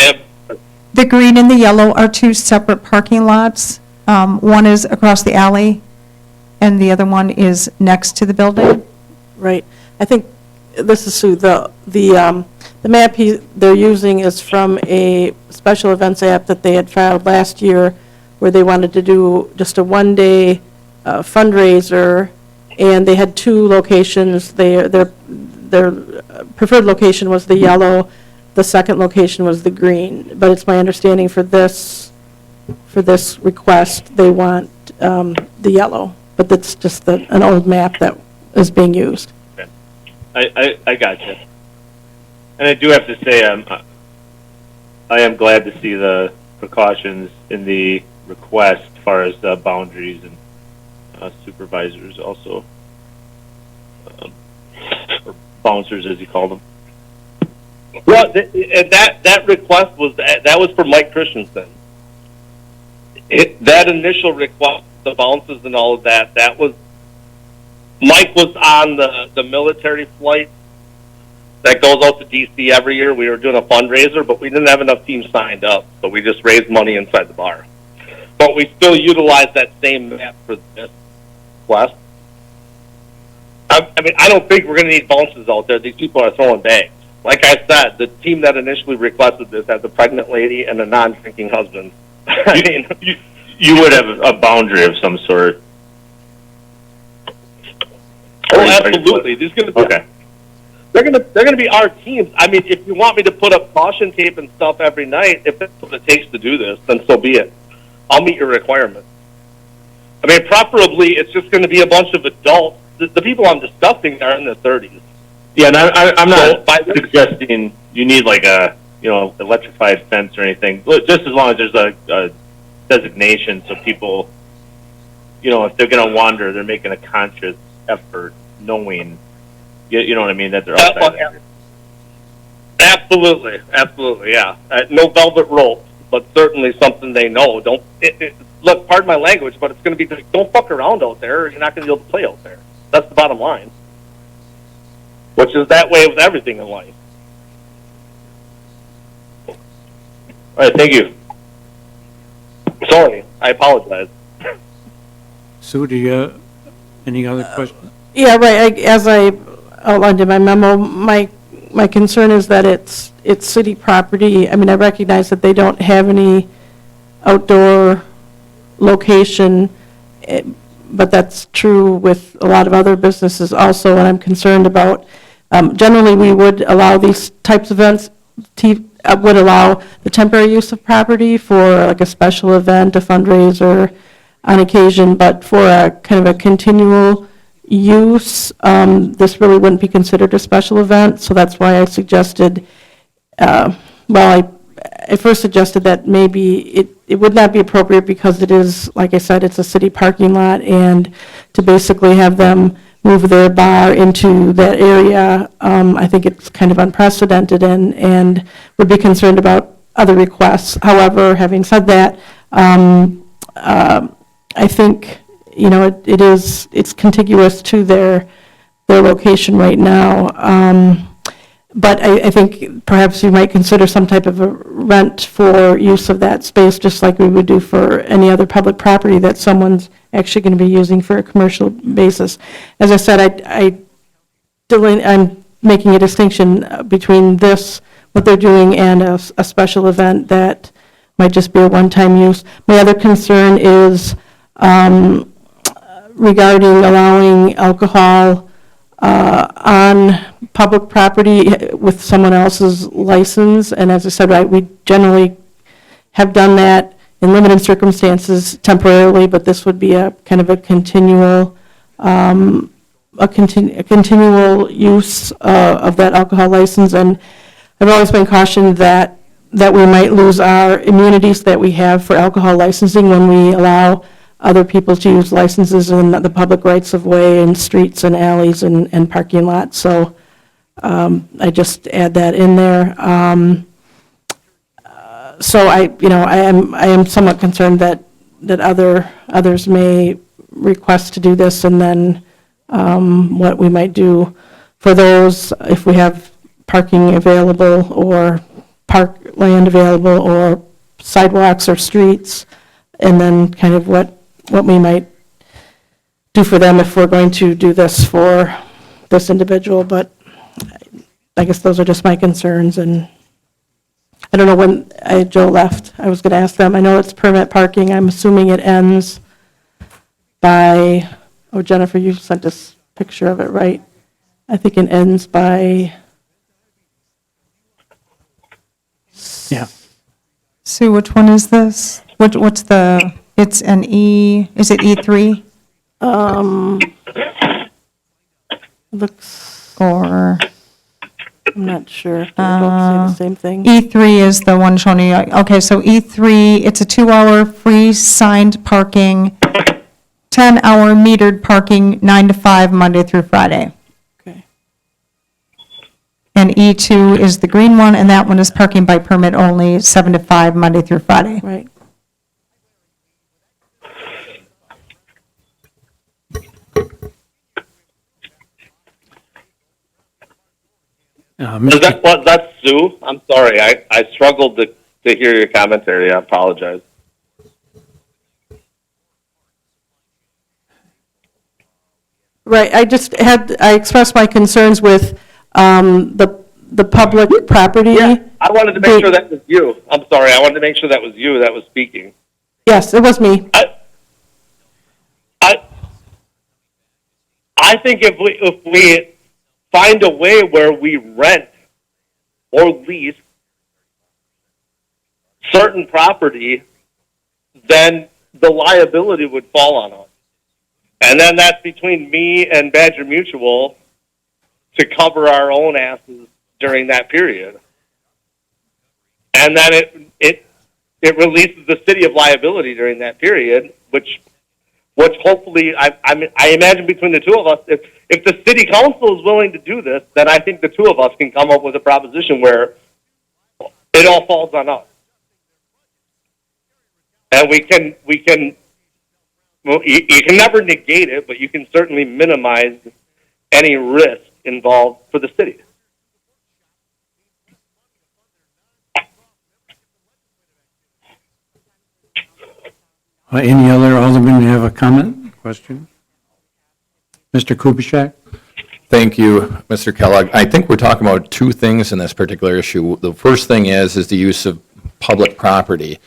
the green and the yellow are two separate parking lots. One is across the alley, and the other one is next to the building. Right. I think, this is Sue, the map they're using is from a special events app that they had filed last year, where they wanted to do just a one-day fundraiser, and they had 2 locations. Their preferred location was the yellow, the second location was the green. But it's my understanding for this request, they want the yellow, but that's just an old map that is being used. Okay. I got you. And I do have to say, I am glad to see the precautions in the request as far as boundaries and supervisors also, or bouncers as you call them. Well, that request was for Mike Christensen. That initial request, the bounces and all of that was Mike was on the military flight that goes out to DC every year. We were doing a fundraiser, but we didn't have enough teams signed up, so we just raised money inside the bar. But we still utilize that same map for this quest. I mean, I don't think we're going to need bounces out there. These people are throwing bags. Like I said, the team that initially requested this has a pregnant lady and a non-drinking husband. I mean, You would have a boundary of some sort. oh, absolutely. There's going to be Okay. they're gonna be our teams. I mean, if you want me to put up caution tape and stuff every night, if that's what it takes to do this, then so be it. I'll meet your requirements. I mean, preferably it's just going to be a bunch of adults. The people I'm discussing are in their 30s. Yeah, and I'm So, not suggesting you need like a, electrified fence or anything. Look, just as long as there's a designation so people, if they're going to wander, they're making a conscious effort knowing, you know what I mean, that they're outside the area. Absolutely, yeah. No velvet rope, but certainly something they know. Look, pardon my language, but it's going to be, don't fuck around out there, or you're not going to be able to play out there. That's the bottom line. Which is that way with everything in life. All right, thank you. Sorry, I apologize. Sue, do you have any other questions? Yeah, right, as I outlined in my memo, my concern is that it's city property. I mean, I recognize that they don't have any outdoor location, but that's true with a lot of other businesses also, and I'm concerned about, generally, we would allow these types of events, would allow the temporary use of property for like a special event, a fundraiser on occasion, but for a kind of a continual use, this really wouldn't be considered a special event, so that's why I suggested, I first suggested that maybe it would not be appropriate because it is, like I said, it's a city parking lot, and to basically have them move their bar into that area, I think it's kind of unprecedented and would be concerned about other requests. However, having said that, I think, it's contiguous to their location right now. But I think perhaps you might consider some type of a rent for use of that space, just like we would do for any other public property that someone's actually going to be using for a commercial basis. As I said, I'm making a distinction between this, what they're doing, and a special event that might just be a one-time use. My other concern is regarding allowing alcohol on public property with someone else's license, and as I said, we generally have done that in limited circumstances temporarily, but this would be a kind of a continual, continual use of that alcohol license, and I've always been cautioned that we might lose our immunities that we have for alcohol licensing when we allow other people to use licenses in the public rights of way and streets and alleys and parking lots. So I just add that in there. So I am somewhat concerned that others may request to do this, and then what we might do for those if we have parking available or park land available or sidewalks or streets, and then kind of what we might do for them if we're going to do this for this individual. But I guess those are just my concerns, and I don't know when Joe left. I was going to ask them. I know it's permit parking. I'm assuming it ends by, Jennifer, you sent us a picture of it, right? I think it ends by... Yeah. Sue, which one is this? What's the, it's an E, is it E3? Looks, Or I'm not sure if they're both say the same thing. E3 is the one showing you, okay, so E3, it's a 2-hour free signed parking, 10-hour metered parking, 9 to 5, Monday through Friday. Okay. And E2 is the green one, and that one is parking by permit only, 7 to 5, Monday through Friday. Right. Mr. That's Sue? I'm sorry. I struggled to hear your commentary. I apologize. Right, I expressed my concerns with the public property. Yeah, I wanted to make sure that was you. I'm sorry. I wanted to make sure that was you that was speaking. Yes, it was me. I think if we find a way where we rent or lease certain property, then the liability would fall on us. And then that's between me and Badger Mutual to cover our own asses during that period. And then it releases the city of liability during that period, which hopefully, I imagine between the two of us, if the city council is willing to do this, then I think the two of us can come up with a proposition where it all falls on us. And you can never negate it, but you can certainly minimize any risk involved for the city. Any other alderman have a comment, question? Mr. Kubaschak? Thank you, Mr. Kellogg. I think we're talking about two things in this particular issue. The first thing is the use of public property.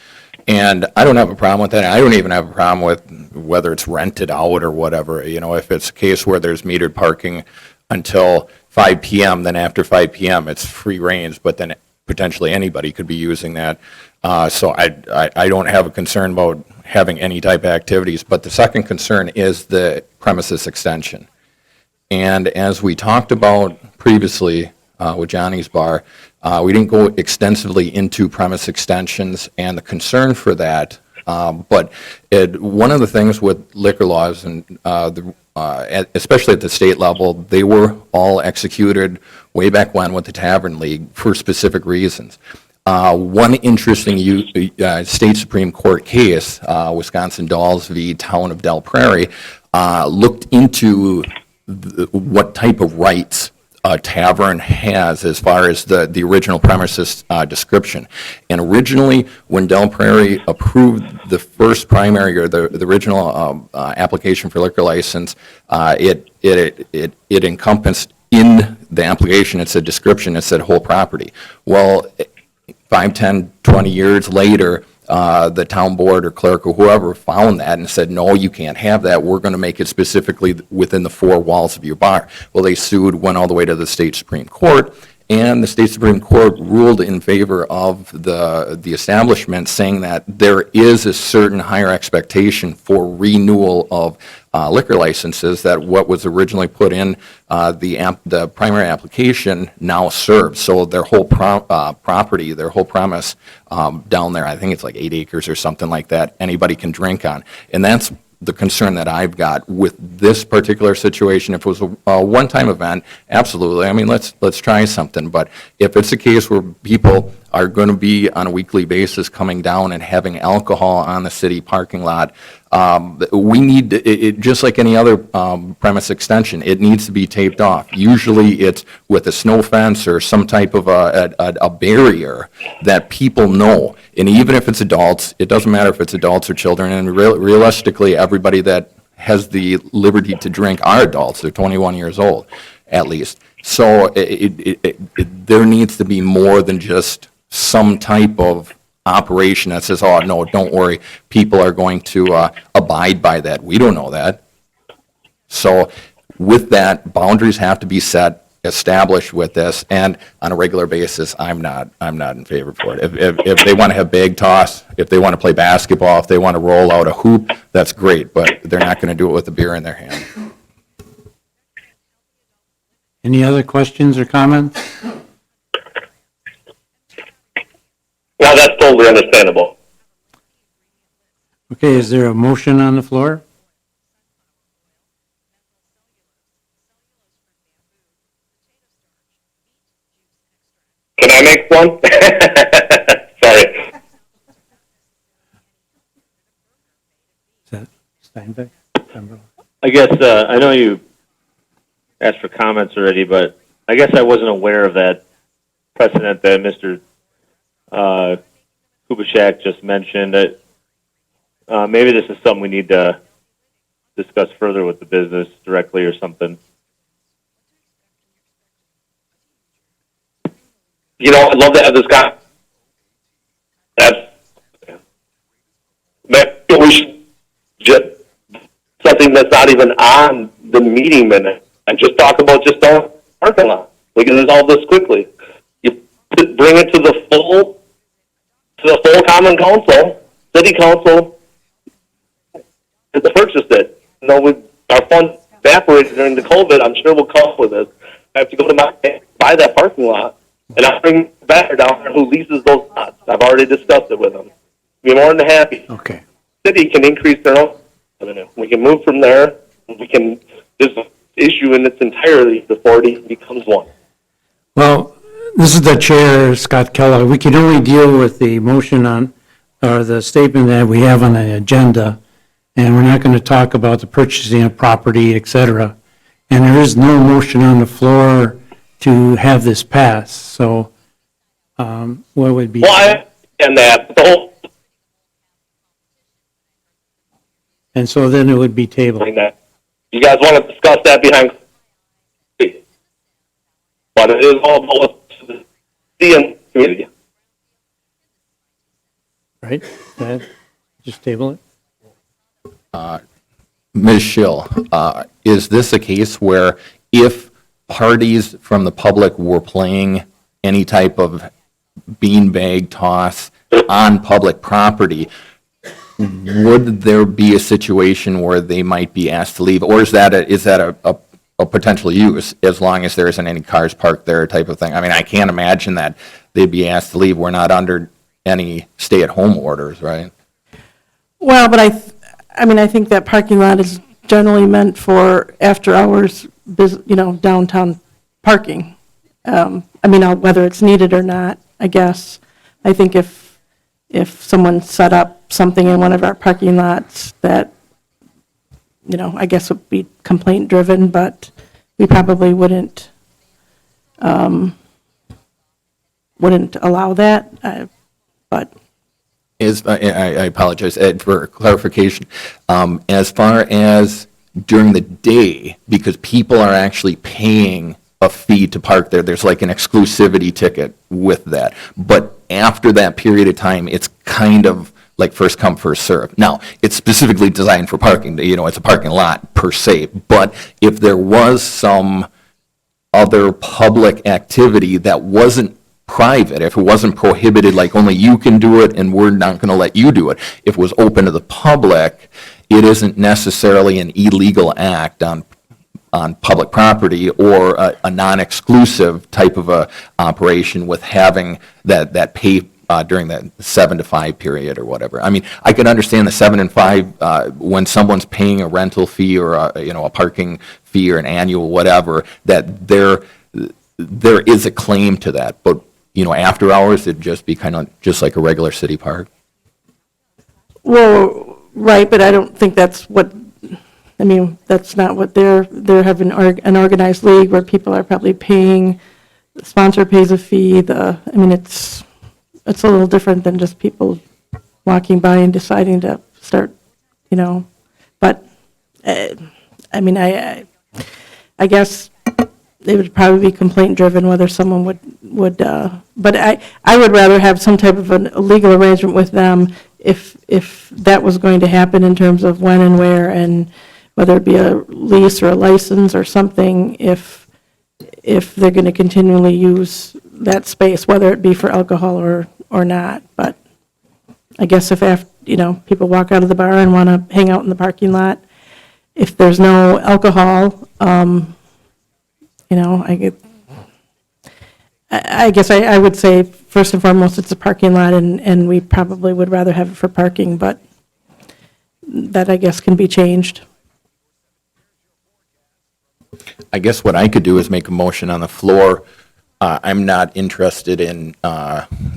And I don't have a problem with that. I don't even have a problem with whether it's rented out or whatever. You know, if it's a case where there's metered parking until 5 p.m., then after 5 p.m. it's free range, but then potentially anybody could be using that. So I don't have a concern about having any type of activities. But the second concern is the premises extension. And as we talked about previously with Johnny's Bar, we didn't go extensively into premise extensions and the concern for that. But one of the things with liquor laws, and especially at the state level, they were all executed way back when with the Tavern League for specific reasons. One interesting state Supreme Court case, Wisconsin Dolls v. Town of Del Prairie, looked into what type of rights a tavern has as far as the original premises description. And originally, when Del Prairie approved the first primary or the original application for liquor license, it encompassed in the application, it said description, it said whole property. Well, 5, 10, 20 years later, the town board or clerk or whoever found that and said, no, you can't have that. We're going to make it specifically within the 4 walls of your bar. Well, they sued, went all the way to the state Supreme Court, and the state Supreme Court ruled in favor of the establishment, saying that there is a certain higher expectation for renewal of liquor licenses, that what was originally put in the primary application now serves. So their whole property, their whole premise down there, I think it's like 8 acres or something like that, anybody can drink on. And that's the concern that I've got with this particular situation. If it was a one-time event, absolutely. I mean, let's try something. But if it's a case where people are going to be on a weekly basis coming down and having alcohol on the city parking lot, we need it, just like any other premise extension, it needs to be taped off. Usually it's with a snow fence or some type of a barrier that people know. And even if it's adults, it doesn't matter if it's adults or children. And realistically, everybody that has the liberty to drink are adults. They're 21 years old, at least. So there needs to be more than just some type of operation that says, oh, no, don't worry, people are going to abide by that. We don't know that. So with that, boundaries have to be set, established with this, and on a regular basis, I'm not in favor for it. If they want to have bag toss, if they want to play basketball, if they want to roll out a hoop, that's great, but they're not going to do it with a beer in their hand. Any other questions or comments? Well, that's totally understandable. Okay, is there a motion on the floor? Can I make one? Sorry. Is that Steinbeck? I guess, I know you asked for comments already, but I guess I wasn't aware of that precedent that Mr. Kubishak just mentioned. That maybe this is something we need to discuss further with the business directly or something. You know, I'd love to have this guy. Maybe we should just something that's not even on the meeting minute and just talk about just our parking lot. We can resolve this quickly. You bring it to the full common council, city council, to purchase it. You know, our funds evaporated during the COVID. I'm sure we'll come up with this. I have to go to my bank, buy that parking lot, and I'll bring Better down there who leases those lots. I've already discussed it with them. Be more than happy. Okay. City can increase their own revenue. We can move from there. We can, this issue in its entirety, the 40 becomes one. Well, this is the chair, Scott Keller. We can only deal with the motion on, or the statement that we have on the agenda, and we're not going to talk about the purchasing of property, et cetera. And there is no motion on the floor to have this pass, so what would be? Well, I understand that. The whole And so then it would be tabled. thing that you guys want to discuss that behind, but it is all about the community. Right? Just table it? Ms. Schill, is this a case where if parties from the public were playing any type of beanbag toss on public property, would there be a situation where they might be asked to leave? Or is that a potential use as long as there isn't any cars parked there type of thing? I mean, I can't imagine that they'd be asked to leave. We're not under any stay-at-home orders, right? Well, but I mean, I think that parking lot is generally meant for after-hours, downtown parking. I mean, whether it's needed or not, I guess. I think if someone set up something in one of our parking lots that, I guess would be complaint-driven, but we probably wouldn't allow that, but. I apologize, Ed, for clarification. As far as during the day, because people are actually paying a fee to park there, there's like an exclusivity ticket with that. But after that period of time, it's kind of like first come, first serve. Now, it's specifically designed for parking, it's a parking lot per se. But if there was some other public activity that wasn't private, if it wasn't prohibited, like only you can do it and we're not going to let you do it, if it was open to the public, it isn't necessarily an illegal act on public property or a non-exclusive type of a operation with having that pay during that 7 to 5 period or whatever. I mean, I can understand the 7 and 5 when someone's paying a rental fee or a parking fee or an annual whatever, that there is a claim to that. But after hours, it'd just be kind of just like a regular city park. Well, right, but I don't think that's that's not what they're having an organized league where people are probably paying, the sponsor pays a fee, it's a little different than just people walking by and deciding to start, but, I guess it would probably be complaint-driven whether someone would, but I would rather have some type of a legal arrangement with them if that was going to happen in terms of when and where, and whether it be a lease or a license or something, if they're going to continually use that space, whether it be for alcohol or not. But I guess if people walk out of the bar and want to hang out in the parking lot, if there's no alcohol, I guess I would say, first and foremost, it's a parking lot, and we probably would rather have it for parking, but that, I guess, can be changed. I guess what I could do is make a motion on the floor. I'm not interested in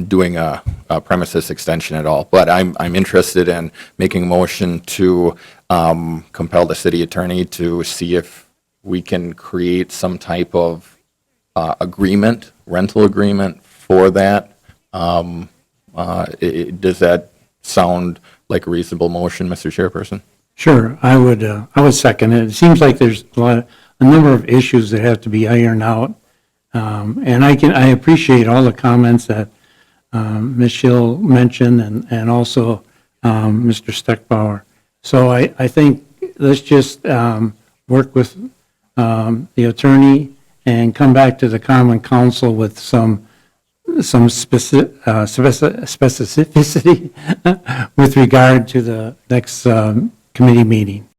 doing a premises extension at all, but I'm interested in making a motion to compel the city attorney to see if we can create some type of agreement, rental agreement for that. Does that sound like a reasonable motion, Mr. Chairperson? Sure, I would second it. It seems like there's a number of issues that have to be ironed out. And I appreciate all the comments that Ms. Schill mentioned and also Mr. Steckbauer. So I think let's just work with the attorney and come back to the Common Council with some specificity with regard to the next committee meeting.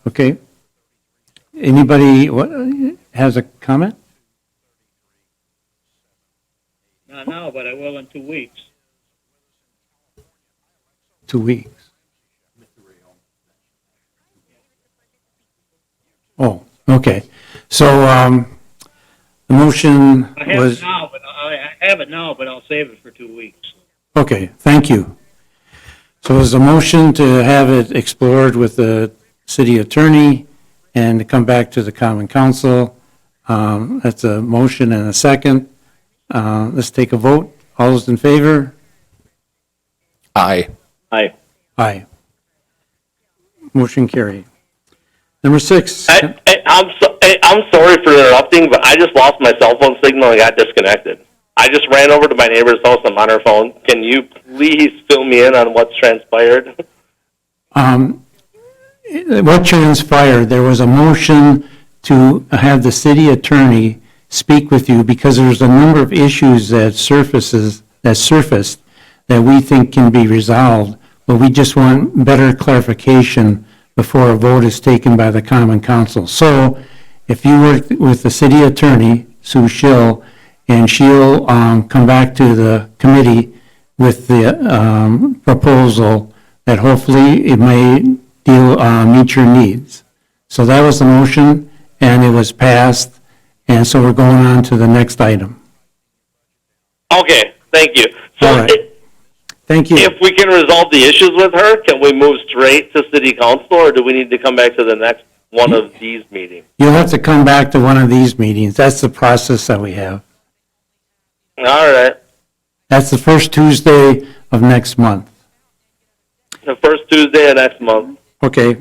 Okay. Anybody has a comment? Not now, but I will in 2 weeks. 2 weeks. Oh, okay. So the motion I have was, it now, but I have it now, but I'll save it for 2 weeks. okay, thank you. So there's a motion to have it explored with the city attorney and to come back to the Common Council. That's a motion and a second. Let's take a vote. All those in favor? Aye. Aye. Aye. Motion carried. Number 6. I'm sorry for interrupting, but I just lost my cell phone signal and got disconnected. I just ran over to my neighbor's house. I'm on her phone. Can you please fill me in on what's transpired? What transpired, there was a motion to have the city attorney speak with you because there's a number of issues that surfaced that we think can be resolved, but we just want better clarification before a vote is taken by the Common Council. So if you work with the city attorney, Sue Schill, and she'll come back to the committee with the proposal that hopefully it may meet your needs. So that was the motion, and it was passed, and so we're going on to the next item. Okay, thank you. So All right. Thank you. if we can resolve the issues with her, can we move straight to city council, or do we need to come back to the next one of these meetings? You'll have to come back to one of these meetings. That's the process that we have. All right. That's the first Tuesday of next month. The first Tuesday of next month. Okay.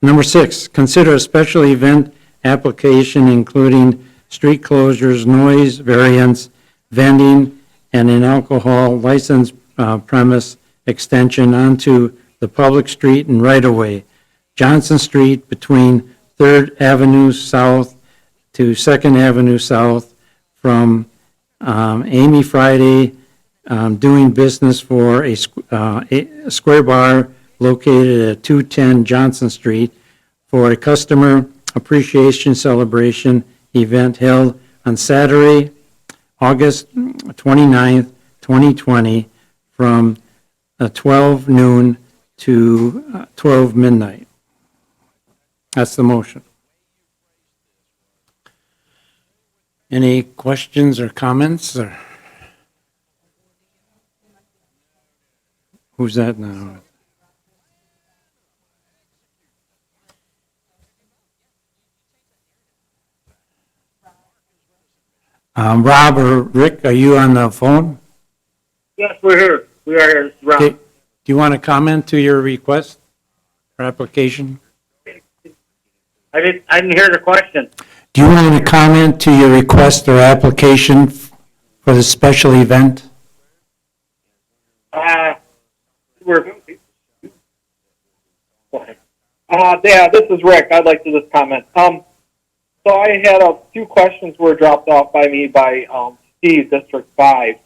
Number 6, consider a special event application including street closures, noise variance, vending, and an alcohol license premise extension onto the public street and right-of-way, Johnson Street between 3rd Avenue South to 2nd Avenue South from Amy Friday doing business for a square bar located at 210 Johnson Street for a customer appreciation celebration event held on Saturday, August 29th, 2020, from 12 noon to 12 midnight. That's the motion. Any questions or comments? Or who's that now? Rob or Rick, are you on the phone? Yes, we're here. We are here. It's Rob. Okay. Do you want to comment to your request or application? I didn't hear the question. Do you want to comment to your request or application for the special event? Yeah, this is Rick. I'd like to just comment. So I had a few questions were dropped off by me by Steve, District 5,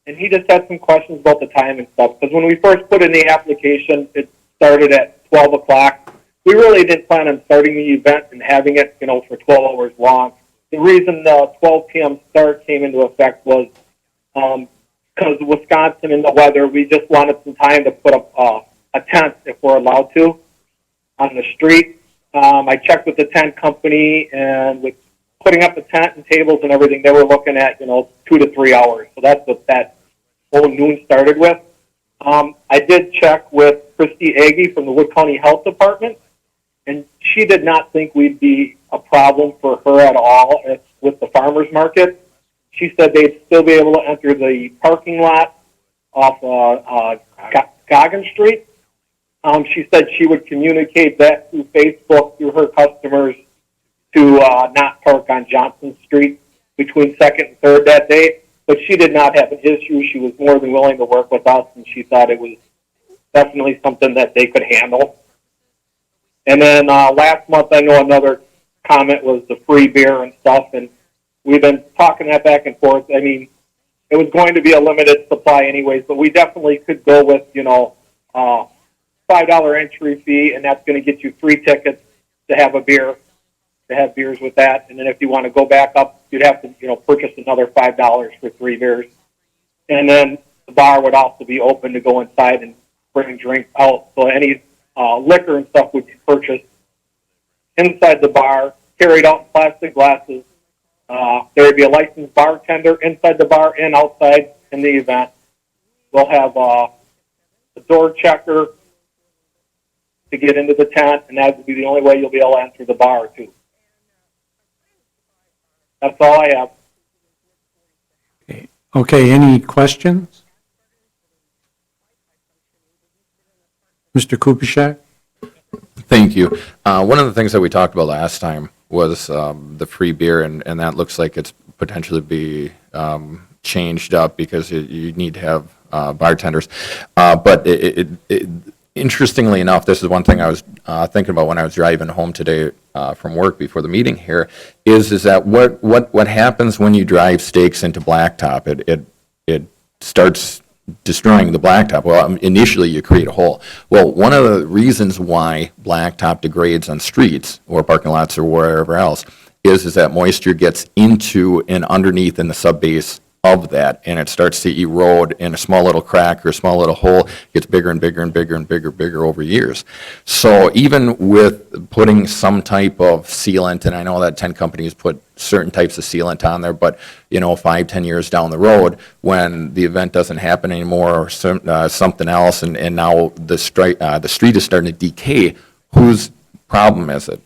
and he just had some questions about the time and stuff. Because when we first put in the application, it started at 12 o'clock. We really didn't plan on starting the event and having it, for 12 hours long. The reason the 12 p.m. start came into effect was because of Wisconsin and the weather, we just wanted some time to put up a tent, if we're allowed to, on the street. I checked with the tent company, and with putting up the tent and tables and everything, they were looking at, 2 to 3 hours. So that's what that whole noon started with. I did check with Christy Agee from the Wood County Health Department, and she did not think we'd be a problem for her at all with the farmer's market. She said they'd still be able to enter the parking lot off Goggin Street. She said she would communicate that through Facebook through her customers to not park on Johnson Street between 2nd and 3rd that day. But she did not have an issue. She was more than willing to work with us, and she thought it was definitely something that they could handle. And then last month, I know another comment was the free beer and stuff, and we've been talking that back and forth. I mean, it was going to be a limited supply anyways, but we definitely could go with, $5 entry fee, and that's going to get you 3 tickets to have a beer, to have beers with that. And then if you want to go back up, you'd have to, purchase another $5 for 3 beers. And then the bar would also be open to go inside and bring drinks out. So any liquor and stuff would be purchased inside the bar, carried out in plastic glasses. There would be a licensed bartender inside the bar and outside in the event. We'll have a door checker to get into the tent, and that would be the only way you'll be able to enter the bar, too. That's all I have. Okay, any questions? Mr. Kupiszak? Thank you. One of the things that we talked about last time was the free beer, and that looks like it's potentially be changed up because you need to have bartenders. But interestingly enough, this is one thing I was thinking about when I was driving home today from work before the meeting here, is that what happens when you drive steaks into blacktop? It starts destroying the blacktop. Well, initially you create a hole. Well, one of the reasons why blacktop degrades on streets or parking lots or wherever else is that moisture gets into and underneath in the subbase of that, and it starts to erode, in a small little crack or a small little hole gets bigger and bigger and bigger and bigger over years. So even with putting some type of sealant, and I know that 10 companies put certain types of sealant on there, but 5-10 years down the road, when the event doesn't happen anymore or something else, and now the street is starting to decay, whose problem is it?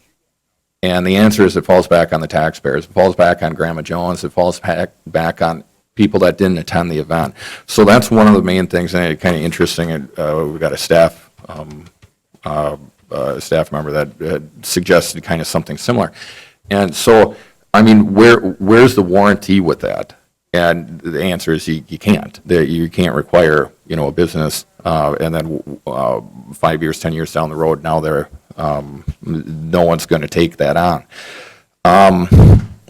And the answer is it falls back on the taxpayers. It falls back on Grandma Jones. It falls back on people that didn't attend the event. So that's one of the main things, and it's kind of interesting. We've got a staff member that suggested kind of something similar. And so, I mean, where's the warranty with that? And the answer is you can't. You can't require, a business, and then 5 years, 10 years down the road, now no one's going to take that on.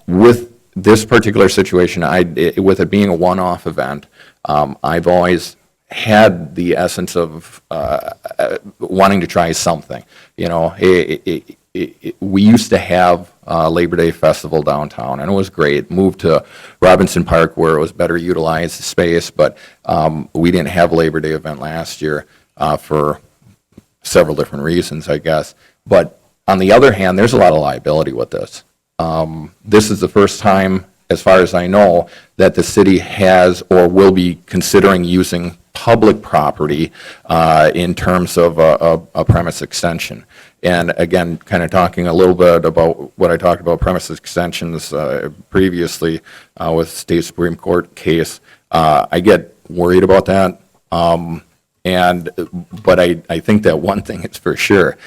With this particular situation, with it being a one-off event, I've always had the essence of wanting to try something. We used to have Labor Day Festival downtown, and it was great. Moved to Robinson Park where it was better utilized space, but we didn't have a Labor Day event last year for several different reasons, I guess. But on the other hand, there's a lot of liability with this. This is the first time, as far as I know, that the city has or will be considering using public property in terms of a premise extension. And again, kind of talking a little bit about what I talked about premise extensions previously with state Supreme Court case, I get worried about that. But I think that one thing is for sure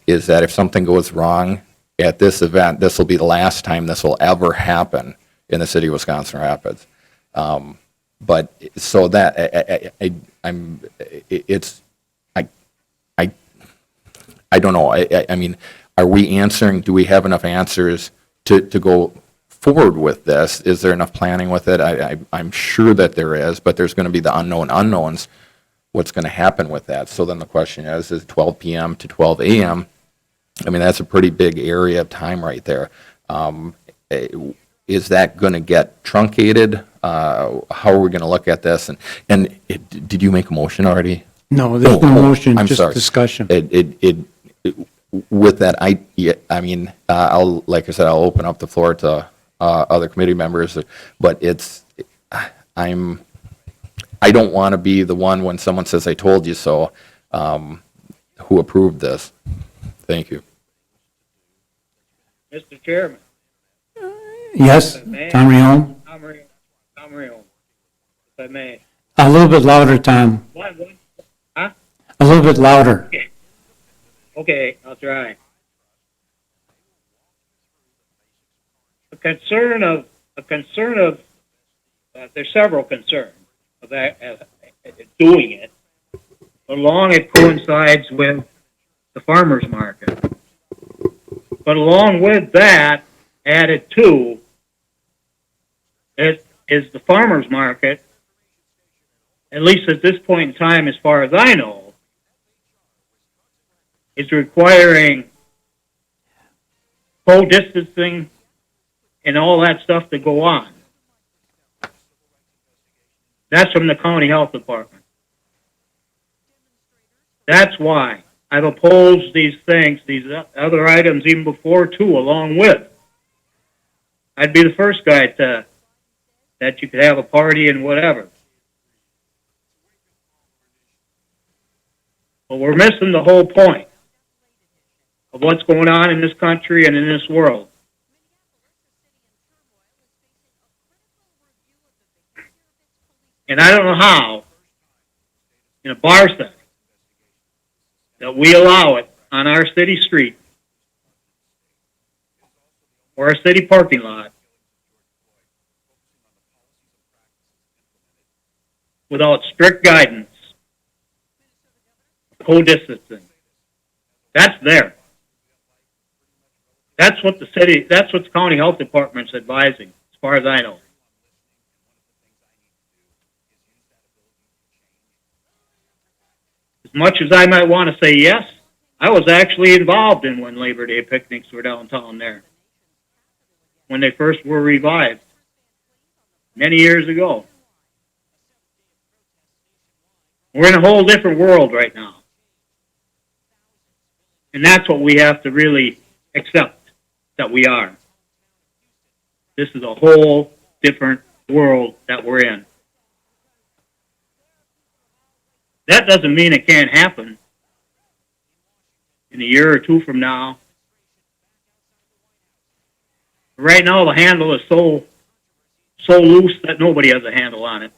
is that if something goes wrong at this event, this will be the last time this will ever happen in the city of Wisconsin Rapids. But so that I don't know. I mean, are we answering? Do we have enough answers to go forward with this? Is there enough planning with it? I'm sure that there is, but there's going to be the unknown unknowns. What's going to happen with that? So then the question is 12 p.m. to 12 a.m. I mean, that's a pretty big area of time right there. Is that going to get truncated? How are we going to look at this? And did you make a motion already? No, there's no motion, I'm just sorry. discussion. With that, I mean, like I said, I'll open up the floor to other committee members, but I don't want to be the one when someone says, I told you so, who approved this. Thank you. Mr. Chairman. Yes, If I may, Tom Rion? Tom Rion, if I may. A little bit louder, Tom. What? Huh? A little bit louder. Okay, I'll try. A concern of, there's several concerns of that, doing it. Along it coincides with the farmer's market. But along with that, added to, it is the farmer's market, at least at this point in time, as far as I know, is requiring full distancing and all that stuff to go on. That's from the county health department. That's why I've opposed these things, these other items even before too, along with. I'd be the first guy that you could have a party and whatever. But we're missing the whole point of what's going on in this country and in this world. And I don't know how, in a bar setting, that we allow it on our city street or a city parking lot without strict guidance, co-distancing. That's there. That's what the county health department's advising, as far as I know. As much as I might want to say yes, I was actually involved in when Labor Day picnics were downtown there, when they first were revived, many years ago. We're in a whole different world right now. And that's what we have to really accept, that we are. This is a whole different world that we're in. That doesn't mean it can't happen in a year or two from now. Right now, the handle is so loose that nobody has a handle on it.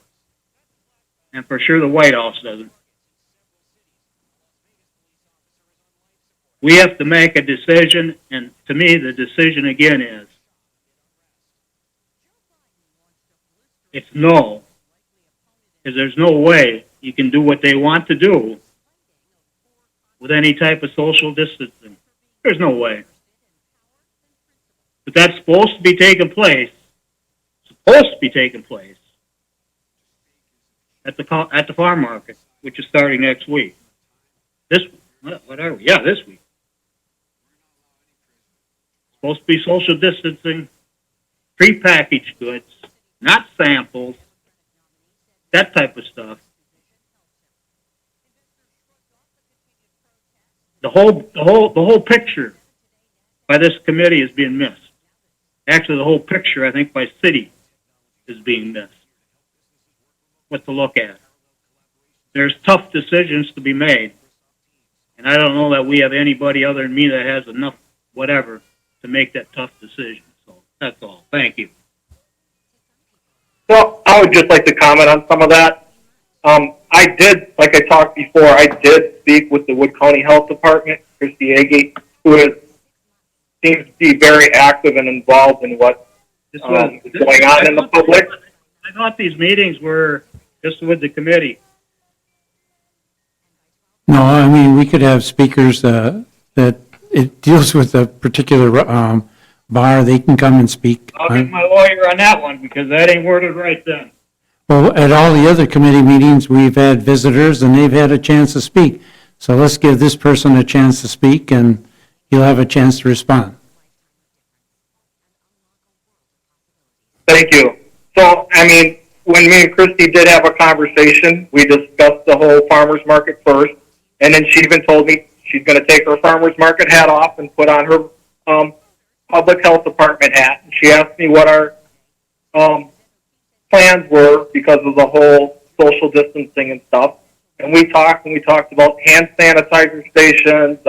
And for sure the White House doesn't. We have to make a decision, and to me, the decision again is, it's no. Because there's no way you can do what they want to do with any type of social distancing. There's no way. But that's supposed to be taking place at the farm market, which is starting next week. This week. Supposed to be social distancing, prepackaged goods, not samples, that type of stuff. The whole picture by this committee is being missed. Actually, the whole picture, I think, by city is being missed. What to look at. There's tough decisions to be made. And I don't know that we have anybody other than me that has enough whatever to make that tough decision. So that's all. Thank you. Well, I would just like to comment on some of that. I did, like I talked before, I did speak with the Wood County Health Department, Christy Agee, who seems to be very active and involved in what is going on in the public. I thought these meetings were just with the committee. No, I mean, we could have speakers that it deals with a particular bar, they can come and speak. I'll get my lawyer on that one, because that ain't worded right then. Well, at all the other committee meetings, we've had visitors and they've had a chance to speak. So let's give this person a chance to speak and he'll have a chance to respond. Thank you. So, I mean, when me and Christy did have a conversation, we discussed the whole farmer's market first, and then she even told me she's going to take her farmer's market hat off and put on her public health department hat. And she asked me what our plans were because of the whole social distancing and stuff. And we talked about hand sanitizer stations,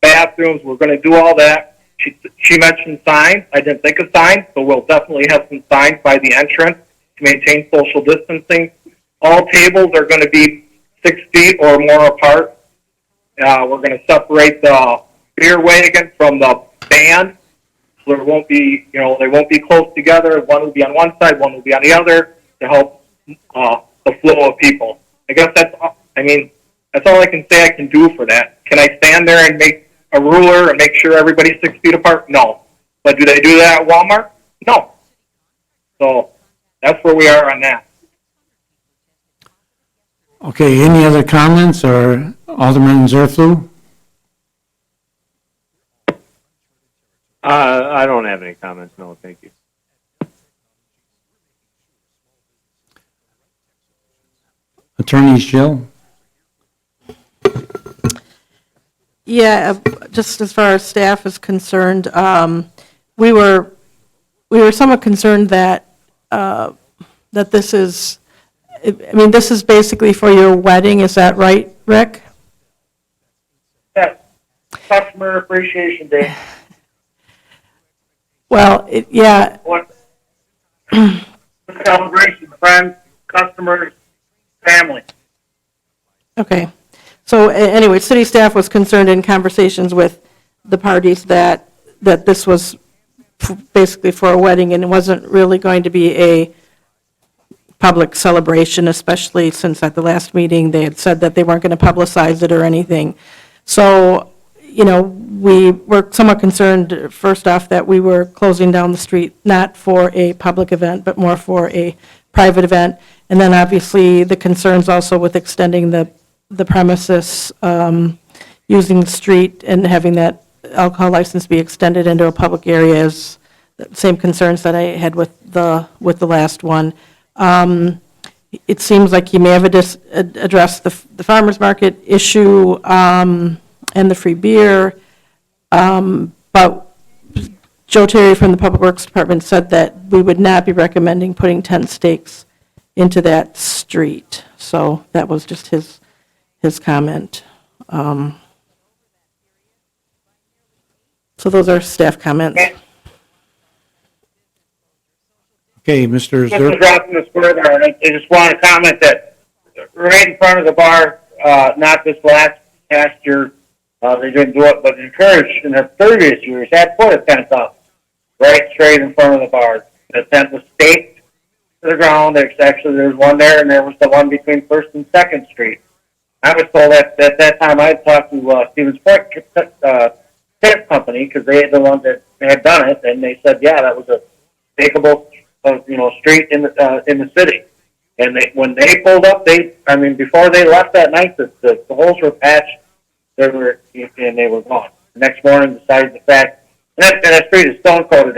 bathrooms. We're going to do all that. She mentioned signs. I didn't think of signs, so we'll definitely have some signs by the entrance to maintain social distancing. All tables are going to be 6 feet or more apart. We're going to separate the beer wagon from the band. So there won't be, they won't be close together. One will be on one side, one will be on the other to help the flow of people. I guess that's all I can say I can do for that. Can I stand there and make a ruler and make sure everybody's 6 feet apart? No. But do they do that at Walmart? No. So that's where we are on that. Okay, any other comments, or Alderman Zerflu? I don't have any comments, no, thank you. Attorney Schill? Yeah, just as far as staff is concerned, we were somewhat concerned that, that this is, this is basically for your wedding, is that right, Rick? Yes. Customer Appreciation Day. Well, yeah, What? Celebration, friends, customers, family. okay. So anyway, city staff was concerned in conversations with the parties that this was basically for a wedding, and it wasn't really going to be a public celebration, especially since at the last meeting they had said that they weren't going to publicize it or anything. So, we were somewhat concerned, first off, that we were closing down the street, not for a public event, but more for a private event. And then obviously the concerns also with extending the premises, using the street and having that alcohol license be extended into a public area is the same concerns that I had with the last one. It seems like you may have addressed the farmer's market issue and the free beer, but Joe Terry from the Public Works Department said that we would not be recommending putting tent stakes into that street. So that was just his comment. So those are staff comments. Okay, Mr. This is Zerflu? dropping this further, and I just want to comment that right in front of the bar, not this past year, they didn't do it, but encouraged in the previous years, had put a tent up right straight in front of the bar. The tent was staked to the ground. There's one there, and there was the one between 1st and 2nd Street. I was told at that time I had talked to Stevens Point tent company, because they had the ones that had done it, and they said, yeah, that was a stakeable street in the city. And when they pulled up, before they left that night, the holes were patched. They were gone. The next morning, besides the fact, and that street is stone coated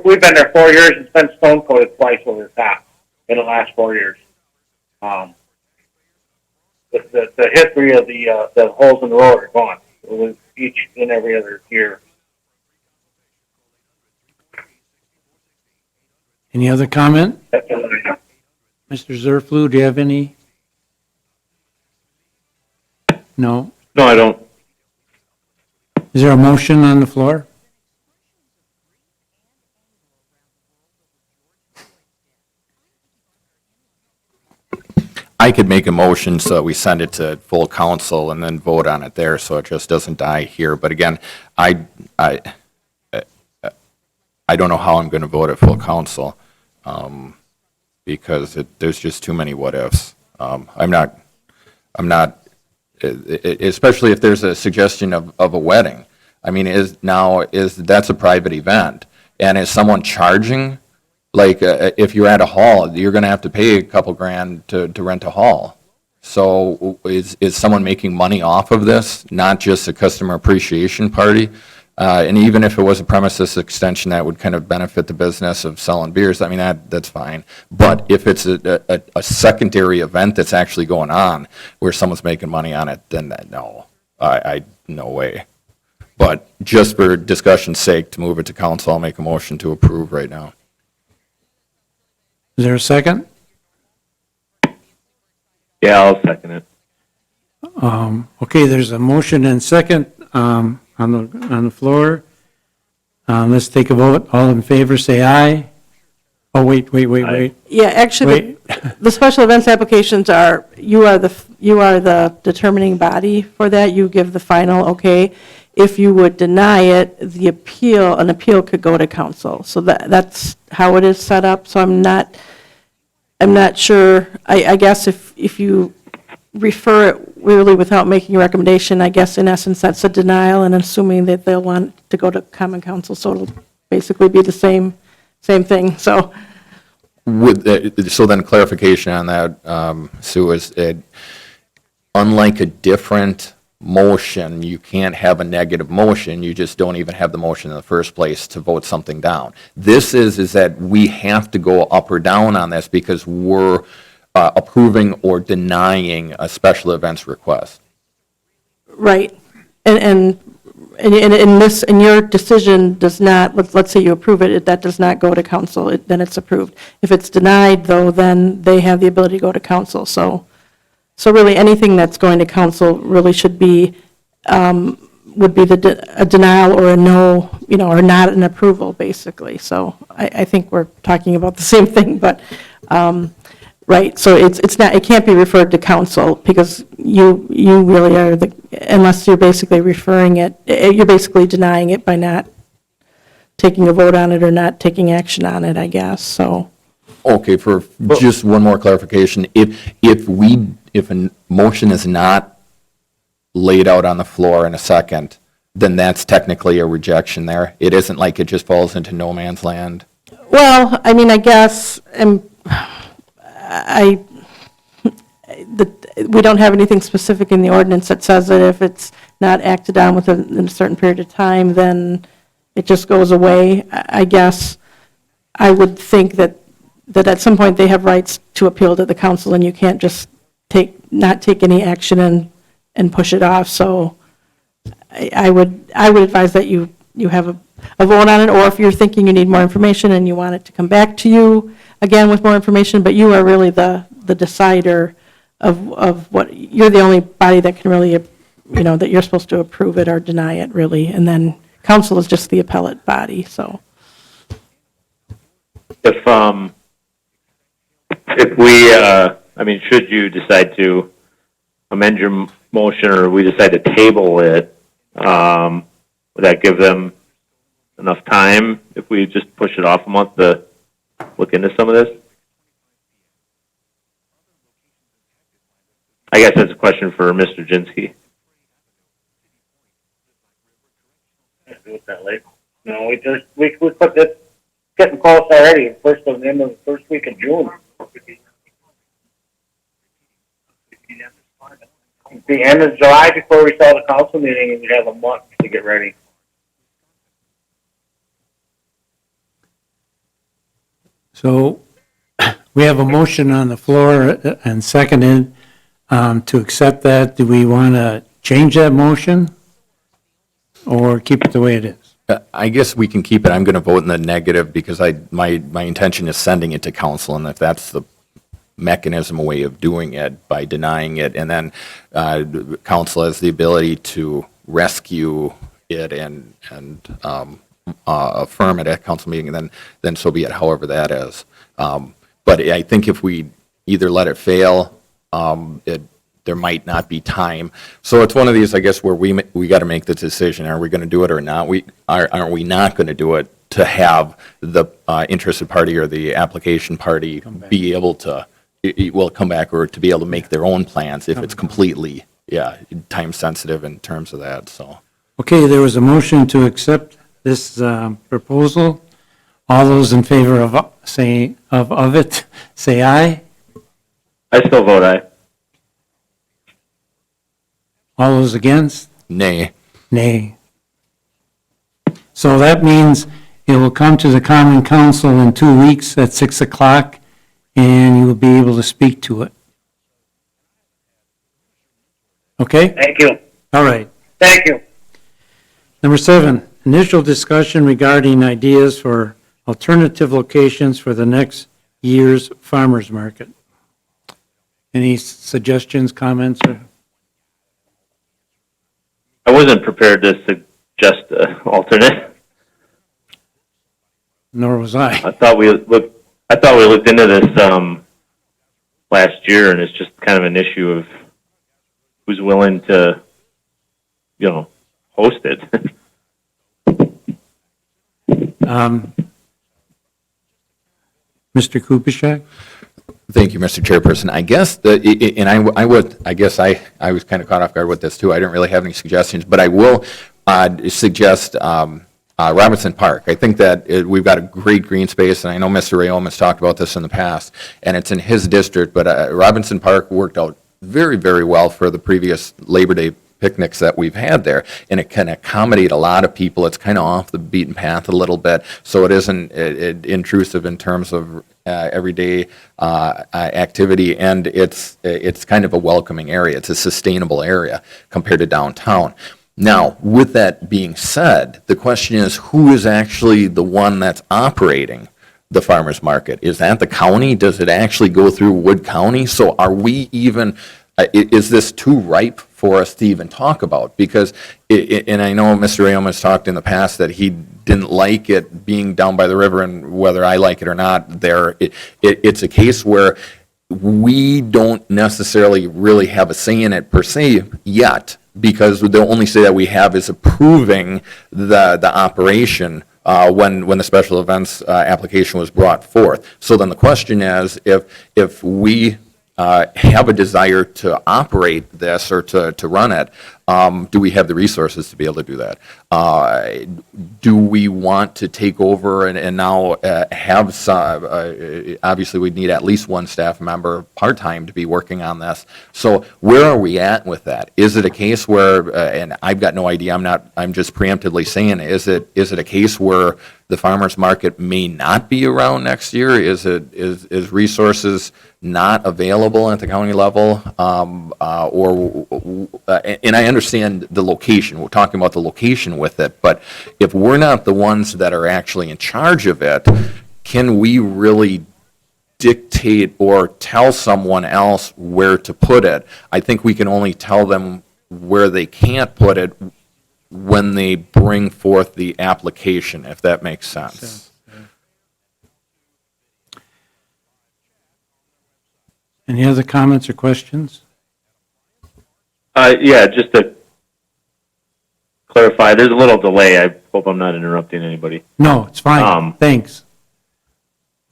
we've been there 4 years. It's been stone coated twice over the top in the last 4 years. The history of the holes in the road are gone. It was each and every other year. Any other comment? That's all I have. Mr. Zerflu, do you have any? No? No, I don't. Is there a motion on the floor? I could make a motion so that we send it to full council and then vote on it there, so it just doesn't die here. But again, I don't know how I'm going to vote at full council, because there's just too many what-ifs. I'm not, especially if there's a suggestion of a wedding. That's a private event, and is someone charging? Like, if you're at a hall, you're going to have to pay a couple grand to rent a hall. So is someone making money off of this, not just a customer appreciation party? And even if it was a premises extension, that would kind of benefit the business of selling beers. That's fine. But if it's a secondary event that's actually going on where someone's making money on it, then no, no way. But just for discussion's sake, to move it to council, I'll make a motion to approve right now. Is there a second? Yeah, I'll second it. Okay, there's a motion and second. on the floor. Let's take a vote. All in favor, say aye. Oh, wait. Yeah, actually, the special events applications are, you are the determining body for that. You give the final okay. If you would deny it, an appeal could go to council. So that's how it is set up. So I'm not sure. I guess if you refer it really without making a recommendation, I guess in essence that's a denial, and assuming that they'll want to go to common council, so it'll basically be the same thing, so. So then clarification on that, Sue, is unlike a different motion, you can't have a negative motion, you just don't even have the motion in the first place to vote something down. This is that we have to go up or down on this because we're approving or denying a special events request. Right, and your decision does not, let's say you approve it, that does not go to council, then it's approved. If it's denied, though, then they have the ability to go to council, so really anything that's going to council really should be, would be a denial or a no, or not an approval, basically. So I think we're talking about the same thing, but, right, so it's not, it can't be referred to council because you really are unless you're basically referring it, you're basically denying it by not taking a vote on it or not taking action on it, I guess, so. Okay, for just one more clarification, if a motion is not laid out on the floor in a second, then that's technically a rejection there? It isn't like it just falls into no man's land? Well, I mean, I guess, we don't have anything specific in the ordinance that says that if it's not acted on within a certain period of time, then it just goes away. I guess I would think that at some point they have rights to appeal to the council, and you can't just not take any action and push it off. So I would advise that you have a vote on it, or if you're thinking you need more information and you want it to come back to you again with more information, but you are really the decider of what, you're the only body that can really, that you're supposed to approve it or deny it, really, and then council is just the appellate body, so. If we, should you decide to amend your motion or we decide to table it, would that give them enough time if we just push it off a month to look into some of this? I guess that's a question for Mr. Jinsky. Do it that late. No, we put this, getting close already, the end of the first week of June. The end of July before we start the council meeting, and we have a month to get ready. So we have a motion on the floor and seconded to accept that. Do we want to change that motion or keep it the way it is? I guess we can keep it. I'm going to vote in the negative because my intention is sending it to council, and if that's the mechanism, a way of doing it by denying it, and then council has the ability to rescue it and affirm it at council meeting, and then so be it, however that is. But I think if we either let it fail, there might not be time. So it's one of these, I guess, where we got to make the decision: are we going to do it or not? Are we not going to do it to have the interested party or the application party be able to? Will come back, or to be able to make their own plans if it's completely, time sensitive in terms of that, so. Okay, there was a motion to accept this proposal. All those in favor of it, say aye. I still vote aye. All those against? Nay. Nay. So that means it will come to the Common Council in 2 weeks at 6 o'clock, and you will be able to speak to it. Okay? Thank you. All right. Thank you. Number 7, initial discussion regarding ideas for alternative locations for the next year's farmers market. Any suggestions, comments? I wasn't prepared to just alternate. Nor was I. I thought we looked into this last year, and it's just kind of an issue of who's willing to, host it. Mr. Kupiszak? Thank you, Mr. Chairperson. I guess, I was kind of caught off guard with this too. I didn't really have any suggestions, but I will suggest Robinson Park. I think that we've got a great green space, and I know Mr. Rayom has talked about this in the past, and it's in his district, but Robinson Park worked out very, very well for the previous Labor Day picnics that we've had there, and it can accommodate a lot of people. It's kind of off the beaten path a little bit, so it isn't intrusive in terms of everyday activity, and it's kind of a welcoming area. It's a sustainable area compared to downtown. Now, with that being said, the question is, who is actually the one that's operating the farmer's market? Is that the county? Does it actually go through Wood County? So are we even, is this too ripe for us to even talk about? Because, and I know Mr. Rayom has talked in the past that he didn't like it being down by the river, and whether I like it or not, it's a case where we don't necessarily really have a say in it per se yet, because the only say that we have is approving the operation when the special events application was brought forth. So then the question is, if we have a desire to operate this or to run it, do we have the resources to be able to do that? Do we want to take over and now have some, obviously we'd need at least one staff member part-time to be working on this. So where are we at with that? Is it a case where, and I've got no idea, I'm just preemptively saying, is it a case where the farmer's market may not be around next year? Is resources not available at the county level? And I understand the location, we're talking about the location with it, but if we're not the ones that are actually in charge of it, can we really dictate or tell someone else where to put it? I think we can only tell them where they can't put it when they bring forth the application, if that makes sense. Any other comments or questions? Yeah, just to clarify, there's a little delay. I hope I'm not interrupting anybody. No, it's fine. Thanks.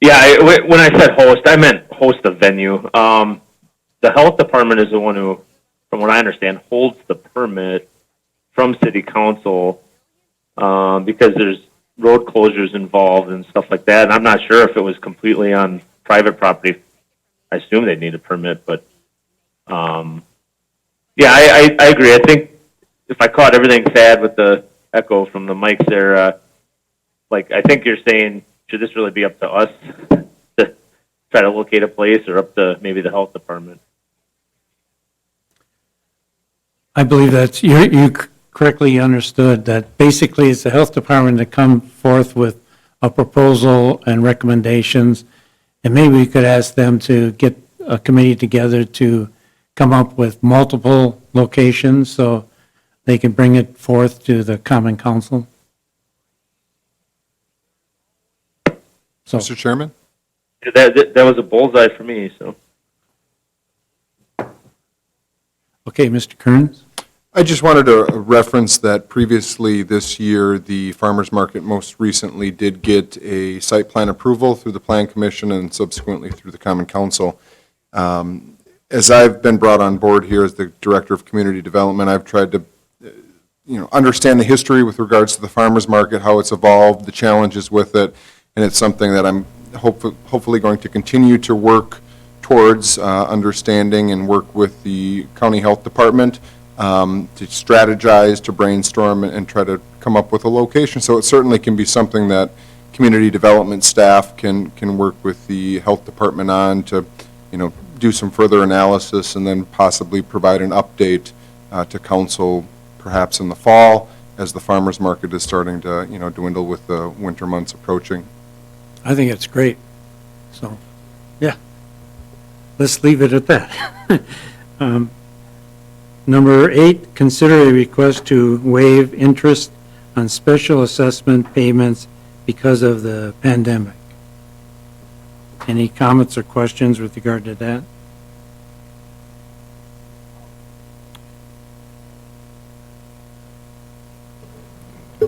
Yeah, when I said host, I meant host a venue. The health department is the one who, from what I understand, holds the permit from city council because there's road closures involved and stuff like that. And I'm not sure if it was completely on private property. I assume they'd need a permit, but yeah, I agree. I think if I caught everything sad with the echo from the mics there, I think you're saying, should this really be up to us to try to locate a place, or up to maybe the health department? I believe that you correctly understood that basically it's the health department to come forth with a proposal and recommendations, and maybe we could ask them to get a committee together to come up with multiple locations so they can bring it forth to the common council. So, Mr. Chairman? That was a bullseye for me. So okay, Mr. Kearns? I just wanted to reference that previously this year, the farmer's market most recently did get a site plan approval through the Plan Commission and subsequently through the Common Council. As I've been brought on board here as the Director of Community Development, I've tried to understand the history with regards to the farmer's market, how it's evolved, the challenges with it, and it's something that I'm hopefully going to continue to work towards understanding and work with the County Health Department to strategize, to brainstorm, and try to come up with a location. So it certainly can be something that community development staff can work with the health department on to, do some further analysis and then possibly provide an update to council perhaps in the fall as the farmer's market is starting to, dwindle with the winter months approaching. I think it's great. So, yeah, let's leave it at that. Number 8, consider a request to waive interest on special assessment payments because of the pandemic. Any comments or questions with regard to that?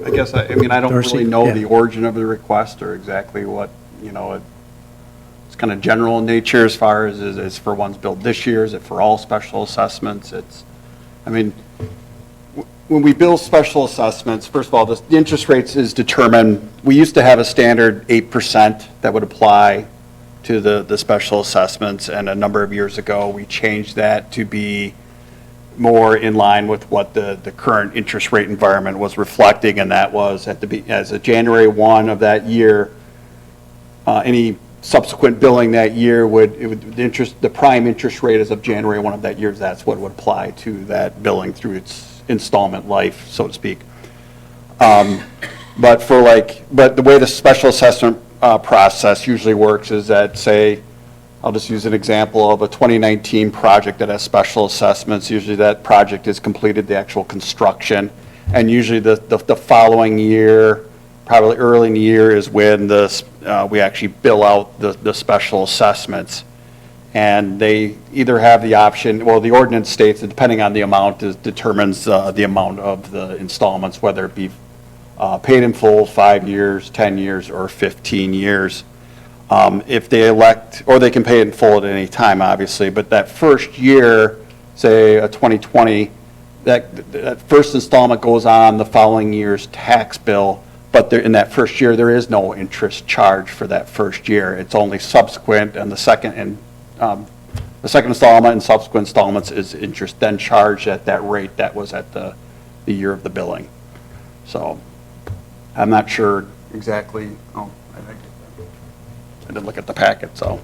I guess, I mean, I don't Darcy? really know Yeah. the origin of the request or exactly what, it's kind of general in nature as far as is for ones billed this year, is it for all special assessments? I mean, when we bill special assessments, first of all, the interest rates is determined, we used to have a standard 8% that would apply to the special assessments, and a number of years ago, we changed that to be more in line with what the current interest rate environment was reflecting, and that was as of January 1 of that year, any subsequent billing that year the prime interest rate as of January 1 of that year, that's what would apply to that billing through its installment life, so to speak. But the way the special assessment process usually works is that, say, I'll just use an example of a 2019 project that has special assessments. Usually that project is completed, the actual construction, and usually the following year, probably early in the year, is when we actually bill out the special assessments. And they either have the option, well, the ordinance states that depending on the amount, determines the amount of the installments, whether it be paid in full, 5 years, 10 years, or 15 years. If they elect, or they can pay it in full at any time, obviously, but that first year, say a 2020, that first installment goes on the following year's tax bill, but in that first year, there is no interest charge for that first year. It's only subsequent, and the second installment and subsequent installments is interest then charged at that rate that was at the year of the billing. So I'm not sure exactly. I didn't look at the packet, so.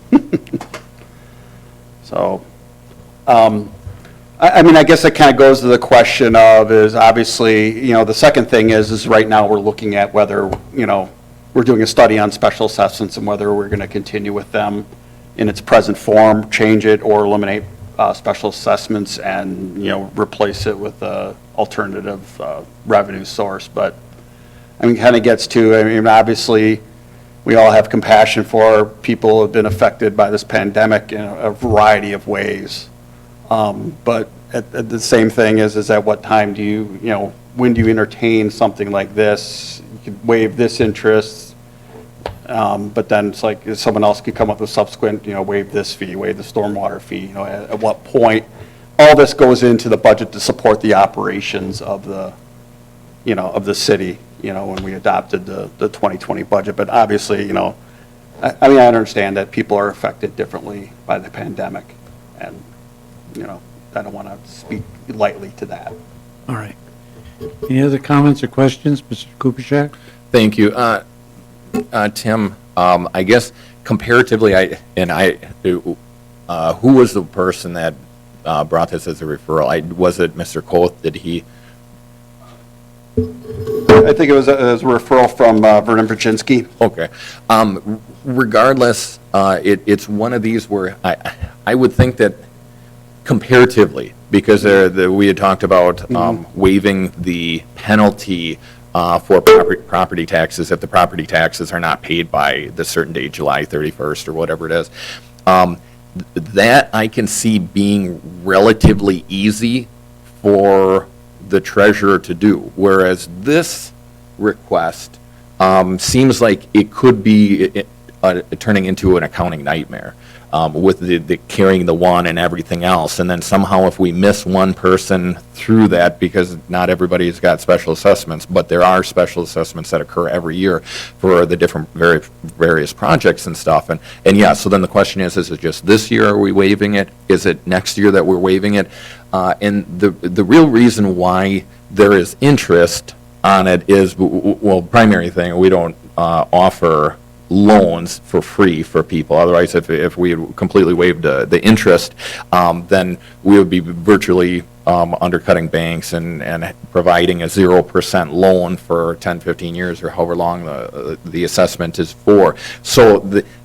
I mean, I guess it kind of goes to the question of is obviously, the second thing is right now we're looking at whether, we're doing a study on special assessments and whether we're going to continue with them in its present form, change it, or eliminate special assessments and, replace it with a alternative revenue source. But, I mean, kind of gets to, obviously, we all have compassion for people who have been affected by this pandemic in a variety of ways. But at the same thing is at what time do when do you entertain something like this? You could waive this interest, but then it's like someone else could come up with subsequent, waive this fee, waive the stormwater fee. At what point all this goes into the budget to support the operations of the city. When we adopted the 2020 budget. But obviously, I understand that people are affected differently by the pandemic. And, I don't want to speak lightly to that. All right. Any other comments or questions, Mr. Kupiszak? Thank you. Tim, I guess comparatively, who was the person that brought this as a referral? Was it Mr. Koth? Did he? I think it was a referral from Vernon Brzezinski. Okay. Regardless, it's one of these where I would think that comparatively, because we had talked about waiving the penalty for property taxes if the property taxes are not paid by the certain date, July 31st or whatever it is. That I can see being relatively easy for the treasurer to do, whereas this request seems like it could be turning into an accounting nightmare with the carrying the one and everything else, and then somehow if we miss one person through that, because not everybody's got special assessments, but there are special assessments that occur every year for the different various projects and stuff, and yeah, so then the question is it just this year are we waiving it? Is it next year that we're waiving it? And the real reason why there is interest on it is, well, primary thing, we don't offer loans for free for people. Otherwise, if we had completely waived the interest, then we would be virtually undercutting banks and providing a 0% loan for 10, 15 years or however long the assessment is for. So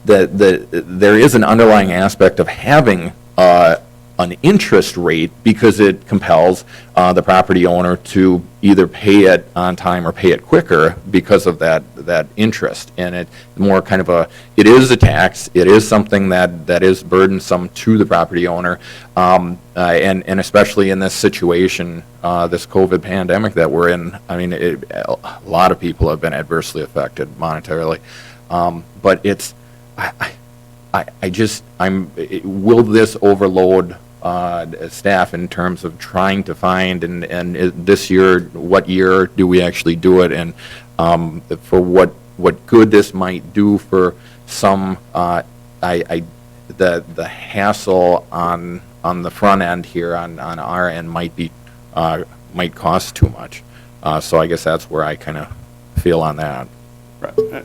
there is an underlying aspect of having a an interest rate because it compels the property owner to either pay it on time or pay it quicker because of that interest. And it more kind of it is a tax, it is something that is burdensome to the property owner, and especially in this situation, this COVID pandemic that we're in. I mean, a lot of people have been adversely affected monetarily, but it's, will this overload staff in terms of trying to find, and this year, what year do we actually do it, and for what good this might do for some, the hassle on the front end here, on our end, might cost too much. So I guess that's where I kind of feel on that. Right.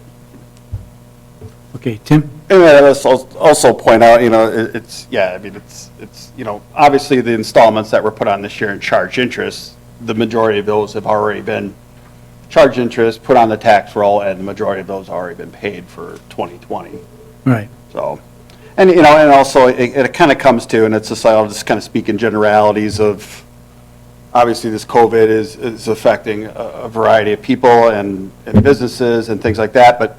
Okay, Tim? And let's also point out, it's, obviously the installments that were put on this year and charged interest, the majority of those have already been charged interest, put on the tax roll, and the majority of those have already been paid for 2020. Right. So, and also it kind of comes to, and it's just, I'll just kind of speak in generalities of, obviously this COVID is affecting a variety of people and businesses and things like that, but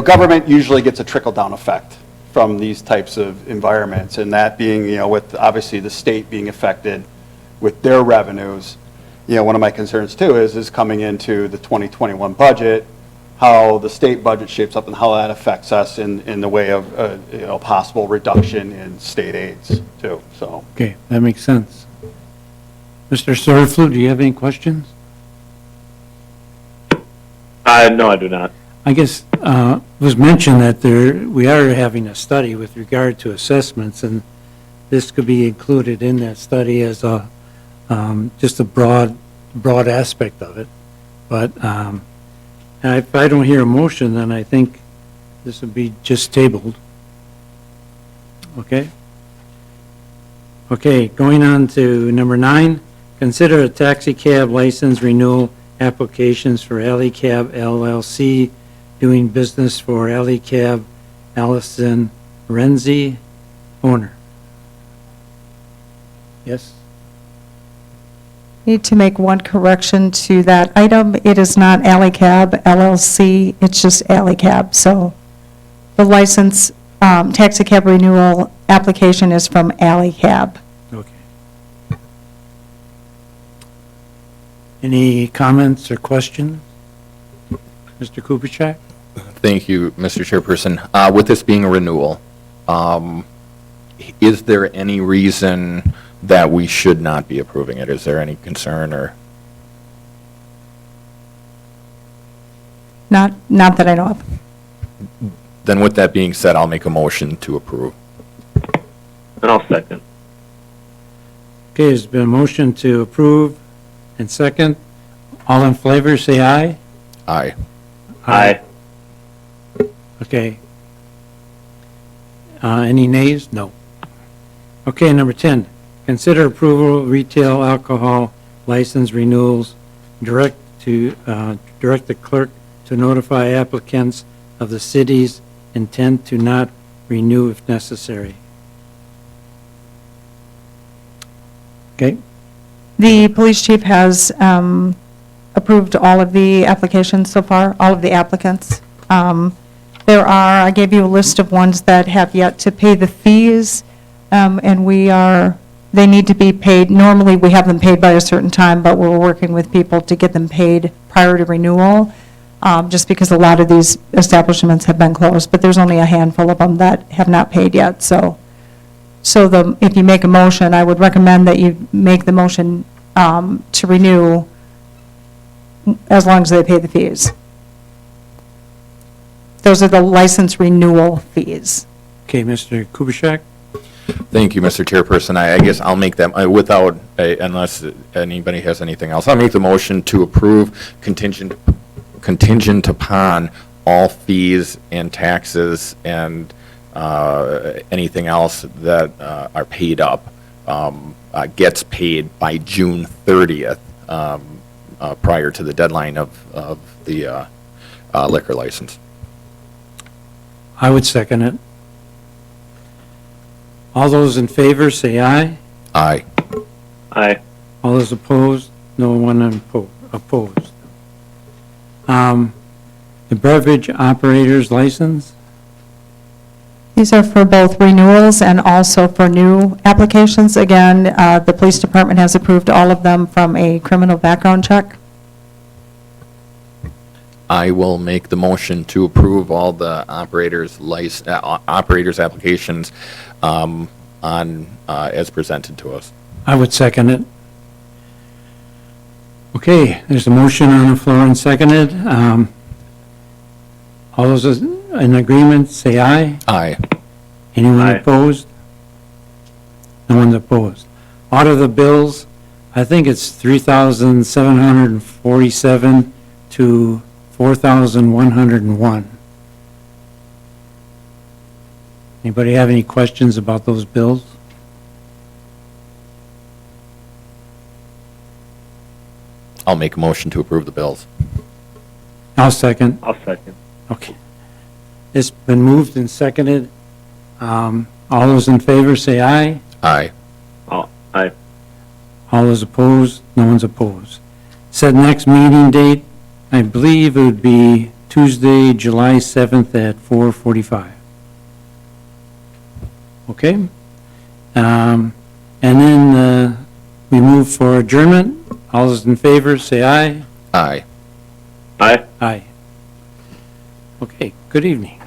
government usually gets a trickle-down effect from these types of environments, and that being, with obviously the state being affected with their revenues. One of my concerns too is coming into the 2021 budget, how the state budget shapes up and how that affects us in the way of possible reduction in state aids too. So. Okay, that makes sense. Mr. Sorflu, do you have any questions? No, I do not. I guess it was mentioned that we are having a study with regard to assessments, and this could be included in that study as just a broad aspect of it. But if I don't hear a motion, then I think this would be just tabled. Okay? Okay, going on to number 9, consider a taxi cab license renewal applications for Alley Cab LLC, doing business for Alley Cab, Allison Renzi, owner. Yes? Need to make one correction to that item. It is not Alley Cab LLC, it's just Alley Cab. So the license, taxi cab renewal application is from Alley Cab. Okay. Any comments or questions? Mr. Kubichak? Thank you, Mr. Chairperson. With this being a renewal, is there any reason that we should not be approving it? Is there any concern or? Not that I know of. Then with that being said, I'll make a motion to approve. And I'll second. Okay, there's been a motion to approve and second. All in favor, say aye. Aye. Aye. Okay. Any nays? No. Okay, number 10, consider approval of retail alcohol license renewals. Direct the clerk to notify applicants of the city's intent to not renew if necessary. Okay. The police chief has approved all of the applications so far, all of the applicants. I gave you a list of ones that have yet to pay the fees, and they need to be paid. Normally, we have them paid by a certain time, but we're working with people to get them paid prior to renewal, just because a lot of these establishments have been closed, but there's only a handful of them that have not paid yet. So if you make a motion, I would recommend that you make the motion to renew as long as they pay the fees. Those are the license renewal fees. Okay, Mr. Kubichak? Thank you, Mr. Chairperson. I guess I'll make that, unless anybody has anything else, I'll make the motion to approve contingent upon all fees and taxes and anything else that are paid up gets paid by June 30th, prior to the deadline of the liquor license. I would second it. All those in favor, say aye. Aye. Aye. All those opposed? No one opposed. The beverage operator's license? These are for both renewals and also for new applications. Again, the police department has approved all of them from a criminal background check. I will make the motion to approve all the operators' applications as presented to us. I would second it. Okay, there's a motion on the floor and seconded. All those in agreement, say aye. Aye. Anyone Aye. opposed? No one's opposed. Out of the bills, I think it's 3,747 to 4,101. Anybody have any questions about those bills? I'll make a motion to approve the bills. I'll second. I'll second. Okay. It's been moved and seconded. All those in favor say aye. Aye. Aye. All those opposed, no one's opposed. Said next meeting date, I believe it would be Tuesday, July 7th at 4:45. Okay? And then we move for adjournment. All those in favor say aye. Aye. Aye. Aye. Okay, good evening.